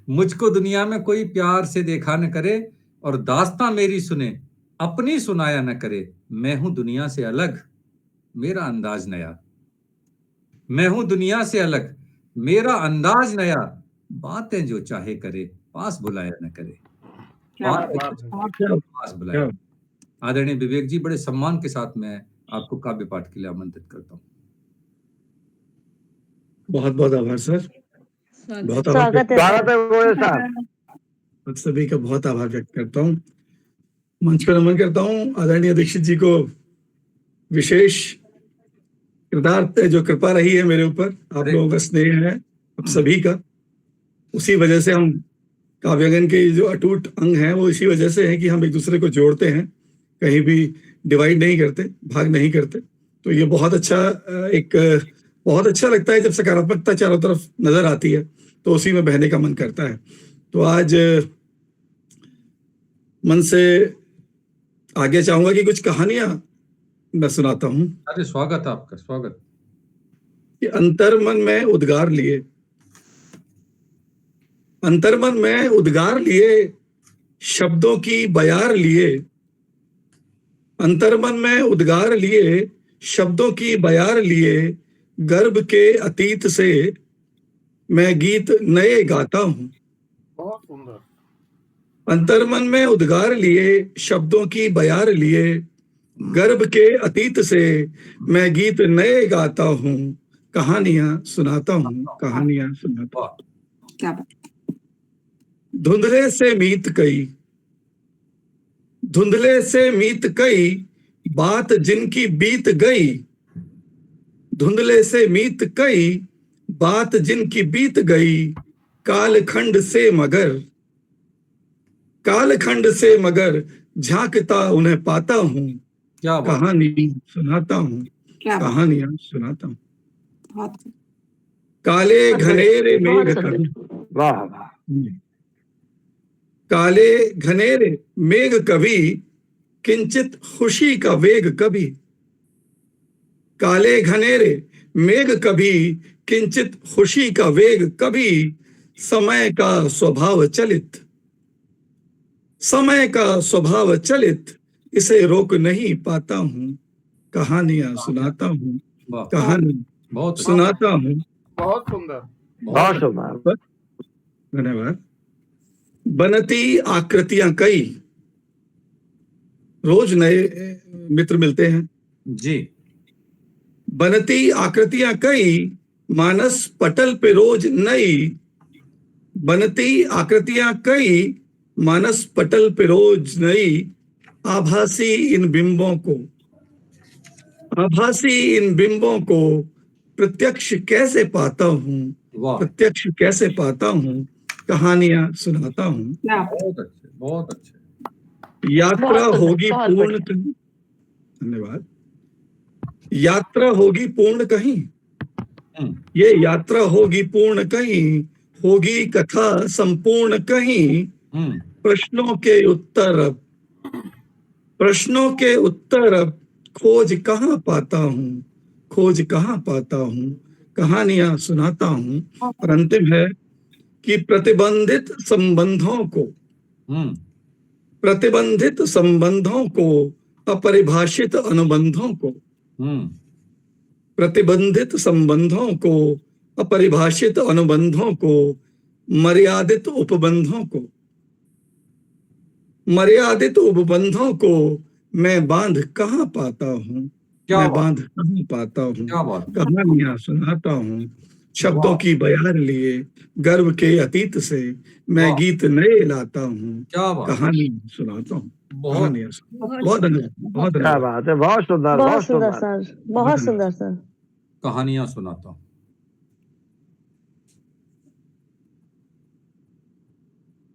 मुझको दुनिया में कोई प्यार से देखा न करे, और दास्तां मेरी सुने अपनी सुनाया न करे। मैं हूं दुनिया से अलग, मेरा अंदाज नया। मैं हूं दुनिया से अलग, मेरा अंदाज नया। बातें जो चाहे करे, पास बुलाया न करे। पास बुलाया। आदरणीय विवेक जी, बड़े सम्मान के साथ मैं आपको काव्य पाठ के लिए आमंत्रित करता हूँ। बहुत बहुत आभार सर, बहुत स्वागत आप सभी का बहुत आभार व्यक्त करता हूँ। मंच पर नमन करता हूँ आदरणीय दीक्षित जी को। विशेष कृतार्थ जो कृपा रही है मेरे ऊपर, आप लोगों का स्नेह है आप सभी का, उसी वजह से हम काव्यगन के जो अटूट अंग हैं वो इसी वजह से है कि हम एक दूसरे को जोड़ते हैं, कहीं भी डिवाइड नहीं करते, भाग नहीं करते। तो ये बहुत अच्छा लगता है जब सकारात्मकता चारों तरफ नजर आती है, तो उसी में बहने का मन करता है। तो आज मन से आगे चाहूंगा कि कुछ कहानियां मैं सुनाता हूं। अरे स्वागत आपका, स्वागत। कि अंतर्मन में उद्गार लिए, अंतर्मन में उद्गार लिए, शब्दों की बयार लिए। अंतर्मन में उद्गार लिए, शब्दों की बयार लिए। गर्भ के अतीत से मैं गीत नए गाता हूं। बहुत सुंदर। अंतर्मन में उद्गार लिए, शब्दों की बयार लिए। गर्भ के अतीत से मैं गीत नए गाता हूं। कहानियां सुनाता हूं, कहानियां सुनाता हूं। क्या बात। धुंधले से मीत कई, धुंधले से मीत कई, बात जिनकी बीत गई। धुंधले से मीत कई, बात जिनकी बीत गई। कालखंड से मगर, कालखंड से मगर झांकता उन्हें पाता हूं। कहानी सुनाता हूं, कहानियां सुनाता हूं। काले घनेरे मेघ कभी, वाह वाह, काले घनेरे मेघ कभी, किंचित खुशी का वेग कभी। काले घनेरे मेघ कभी, किंचित खुशी का वेग कभी। समय का स्वभाव चलित, समय का स्वभाव चलित, इसे रोक नहीं पाता हूँ। कहानियां सुनाता हूँ, कहानी सुनाता हूँ। बहुत सुंदर, बहुत सुंदर, धन्यवाद। बनती आकृतियां कई, रोज नए मित्र मिलते हैं जी। बनती आकृतियां कई, मानस पटल पे रोज नई। बनती आकृतियां कई, मानस पटल पे रोज नई। आभासी इन बिंबों को, आभासी इन बिंबों को प्रत्यक्ष कैसे पाता हूँ, प्रत्यक्ष कैसे पाता हूँ। कहानियां सुनाता हूँ। बहुत अच्छे, बहुत अच्छे। यात्रा होगी पूर्ण कहीं, धन्यवाद। यात्रा होगी पूर्ण कहीं, ये यात्रा होगी पूर्ण कहीं। होगी कथा संपूर्ण कहीं। प्रश्नों के उत्तर अब, प्रश्नों के उत्तर अब खोज कहाँ पाता हूँ, खोज कहाँ पाता हूँ। कहानियां सुनाता हूँ। और अंतिम है कि प्रतिबंधित संबंधों को, प्रतिबंधित संबंधों को, अपरिभाषित अनुबंधों को, प्रतिबंधित संबंधों को, अपरिभाषित अनुबंधों को, मर्यादित उपबंधों को, मर्यादित उपबंधों को मैं बांध कहाँ पाता हूँ, मैं बांध कहाँ पाता हूँ, कहानियां सुनाता हूँ शब्दों की बयार लिए, गर्व के अतीत से मैं गीत नए लाता हूँ, कहानी सुनाता हूँ। बहुत बहुत धन्यवाद, बहुत क्या धन्यवाद। बात है, बहुत सुंदर, बहुत सुंदर सर, बहुत सुंदर सर। कहानियां सुनाता हूँ।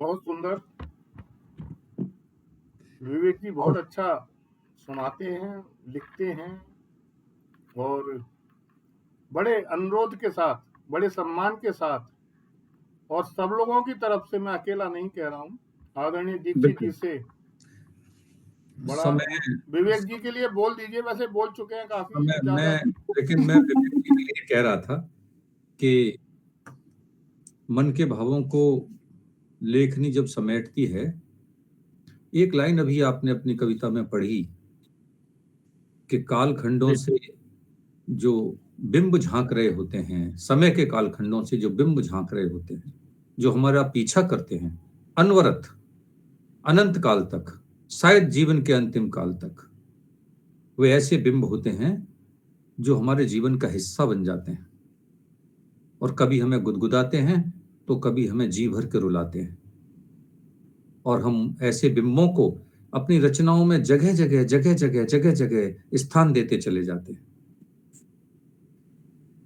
बहुत सुंदर। विवेक जी बहुत अच्छा सुनाते हैं, लिखते हैं और बड़े अनुरोध के साथ, बड़े सम्मान के साथ, और सब लोगों की तरफ से, मैं अकेला नहीं कह रहा हूँ, आदरणीय दीक्षित जी से बड़ा विवेक जी के लिए बोल दीजिए, वैसे बोल चुके हैं काफी लेकिन मैं विवेक जी के लिए कह रहा था कि मन के भावों को लेखनी जब समेटती है, एक लाइन अभी आपने अपनी कविता में पढ़ी कि कालखंडों से जो बिंब झांक रहे होते हैं, समय के कालखंडों से जो बिंब झांक रहे होते हैं, जो हमारा पीछा करते हैं अनवरत, अनंत काल तक, शायद जीवन के अंतिम काल तक, वे ऐसे बिंब होते हैं जो हमारे जीवन का हिस्सा बन जाते हैं और कभी हमें गुदगुदाते हैं तो कभी हमें जी भर के रुलाते हैं, और हम ऐसे बिंबों को अपनी रचनाओं में जगह जगह स्थान देते चले जाते हैं।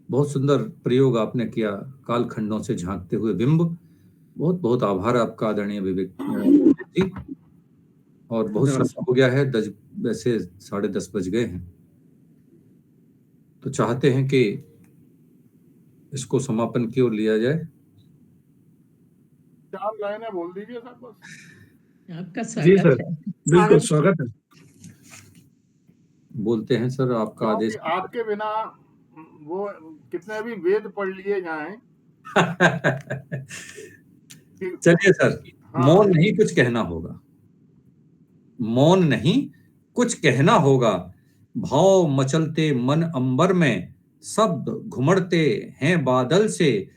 बहुत सुंदर प्रयोग आपने किया, कालखंडों से झांकते हुए बिंब। बहुत बहुत आभार आपका आदरणीय विवेक जी। और बहुत समय हो गया है, वैसे 10:30 बज गए हैं, तो चाहते हैं कि इसको समापन की ओर लिया जाए। 4 लाइनें बोल दीजिए सर बस। आपका जी स्वागत सर, है। बिल्कुल स्वागत है। बोलते हैं सर, आपका आदेश। आपके बिना वो कितने भी वेद पढ़ लिए जाएं चलिए सर, मौन नहीं कुछ कहना होगा, मौन नहीं कुछ कहना होगा, भाव मचलते मन अंबर में, शब्द घुमड़ते हैं बादल से,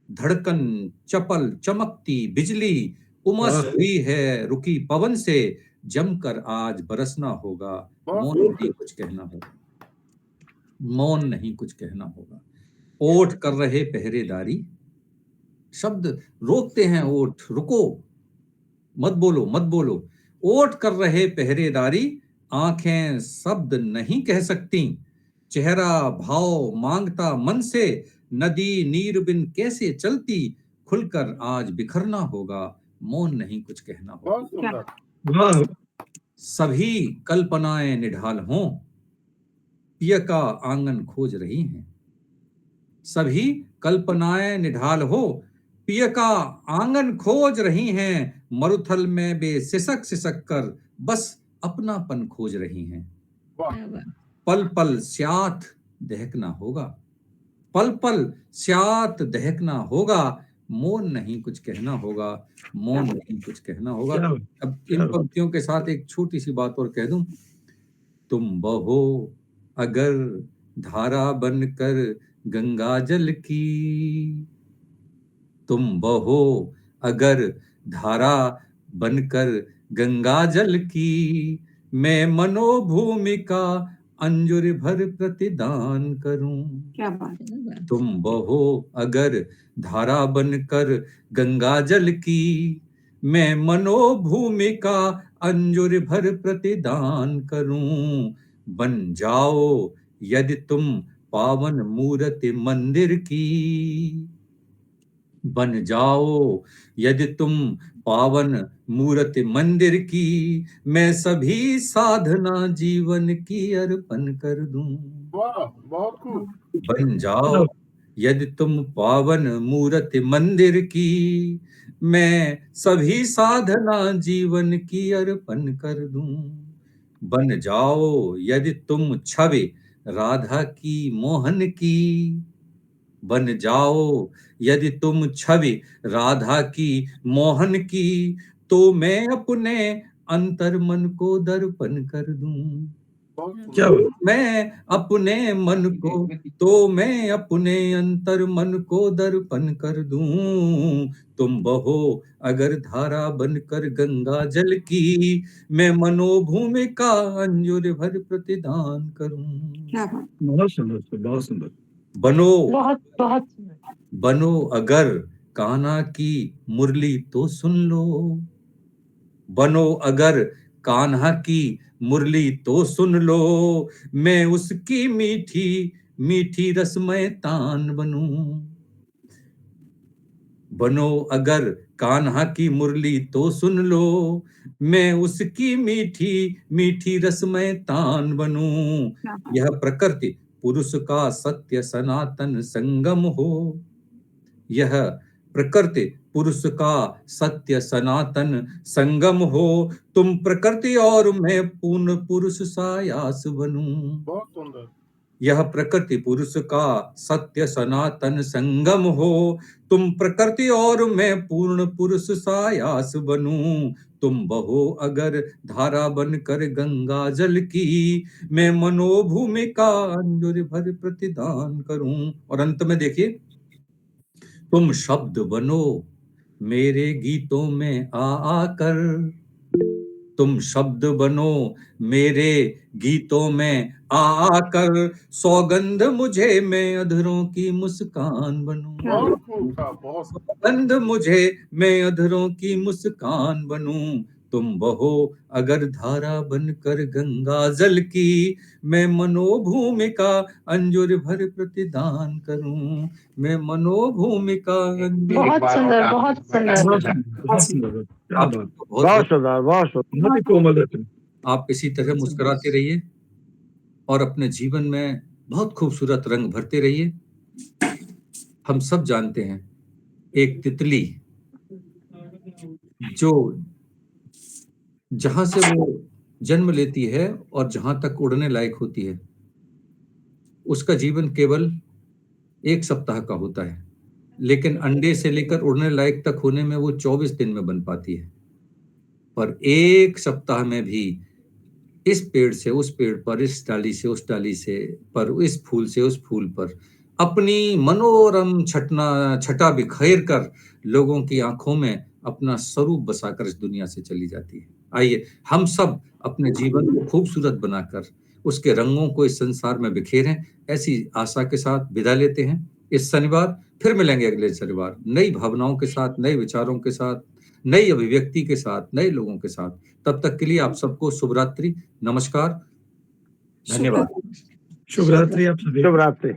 धड़कन चपल चमकती बिजली, उमस हुई है रुकी पवन से, जमकर आज बरसना होगा, मौन नहीं कुछ कहना होगा, मौन नहीं कुछ कहना होगा। ओठ कर रहे पहरेदारी, शब्द रोकते हैं ओठ, रुको मत बोलो मत बोलो, ओठ कर रहे पहरेदारी, आंखें शब्द नहीं कह सकती, चेहरा भाव मांगता मन से, नदी नीर बिन कैसे चलती, खुलकर आज बिखरना होगा, मौन नहीं कुछ कहना होगा। सभी कल्पनाएं निढाल हों, पिया का आंगन खोज रही हैं, सभी कल्पनाएं निढाल हो, पिया का आंगन खोज रही हैं, मरुथल में बे सिसक सिसक कर बस अपनापन खोज रही हैं। पल पल स्यात दहकना होगा, पल पल स्यात दहकना होगा, मौन नहीं कुछ कहना होगा, मौन नहीं कुछ कहना होगा। अब इन पंक्तियों के साथ एक छोटी सी बात और कह दूं, तुम बहो अगर धारा बनकर गंगा जल की, तुम बहो अगर धारा बनकर गंगा जल की, मैं मनोभूमि का अंजुर भर प्रतिदान करूं। क्या बात है। तुम बहो अगर धारा बनकर गंगा जल की, मैं मनोभूमि का अंजुर भर प्रतिदान करूं, बन जाओ यदि तुम पावन मूर्ति मंदिर की, बन जाओ यदि तुम पावन मूर्ति मंदिर की, मैं सभी साधना जीवन की अर्पण कर दूं। वाह, बहुत खूब। बन जाओ यदि तुम पावन मूर्ति मंदिर की, मैं सभी साधना जीवन की अर्पण कर दूं। बन जाओ यदि तुम छवि राधा की मोहन की, बन जाओ यदि तुम छवि राधा की मोहन की, तो मैं अपने अंतर मन को दर्पण कर दूं। क्या मैं अपने मन को, तो मैं अपने अंतर मन को दर्पण कर दूं। तुम बहो अगर धारा बनकर गंगा जल की, मैं मनोभूमिका अंजुर भर प्रतिदान करूं। क्या बात। बहुत सुंदर सर, बहुत सुंदर। बनो बहुत बहुत सुंदर। बनो अगर कान्हा की मुरली तो सुन लो। बनो अगर कान्हा की मुरली तो सुन लो, मैं उसकी मीठी मीठी रसमय तान बनूं। बनो अगर कान्हा की मुरली तो सुन लो, मैं उसकी मीठी मीठी रसमय तान बनूं। यह प्रकृति पुरुष का सत्य सनातन संगम हो। यह प्रकृति पुरुष का सत्य सनातन संगम हो। तुम प्रकृति और मैं पूर्ण पुरुष सायास बनूं। बहुत सुंदर। यह प्रकृति पुरुष का सत्य सनातन संगम हो। तुम प्रकृति और मैं पूर्ण पुरुष सायास बनूं। तुम बहो अगर धारा बनकर गंगा जल की, मैं मनोभूमिका अंजुर भर प्रतिदान करूं। और अंत में देखिए, तुम शब्द बनो मेरे गीतों में आ आकर। तुम शब्द बनो मेरे गीतों में आ आकर। सौगंध मुझे मैं अधरों की मुस्कान बनूं। बहुत खूब था, बहुत। सौगंध मुझे मैं अधरों की मुस्कान बनूं। तुम बहो अगर धारा बनकर गंगा जल की, मैं मनोभूमिका अंजुर भर प्रतिदान करूं। मैं मनोभूमिका अंजुर। बहुत सुंदर, बहुत सुंदर। बहुत सुंदर। क्या आप बात, बहुत बहुत सुंदर, बहुत सुंदर। बहुत ही कोमल रचना। आप इसी तरह मुस्कुराते रहिए और अपने जीवन में बहुत खूबसूरत रंग भरते रहिए। हम सब जानते हैं, एक तितली जो जहां से वो जन्म लेती है और जहां तक उड़ने लायक होती है, उसका जीवन केवल 1 सप्ताह का होता है, लेकिन अंडे से लेकर उड़ने लायक तक होने में वो 24 दिन में बन पाती है। पर 1 सप्ताह में भी इस पेड़ से उस पेड़ पर, इस डाली से उस डाली से पर, इस फूल से उस फूल पर अपनी मनोरम छटा बिखेर कर लोगों की आंखों में अपना स्वरूप बसाकर इस दुनिया से चली जाती है। आइए हम सब अपने जीवन को खूबसूरत बनाकर उसके रंगों को इस संसार में बिखेरें। ऐसी आशा के साथ विदा लेते हैं। इस शनिवार फिर मिलेंगे, अगले शनिवार नई भावनाओं के साथ, नए विचारों के साथ, नई अभिव्यक्ति के साथ, नए लोगों के साथ। तब तक के लिए आप सबको शुभ रात्रि, नमस्कार, धन्यवाद। शुभ रात्रि आप सभी। शुभ रात्रि।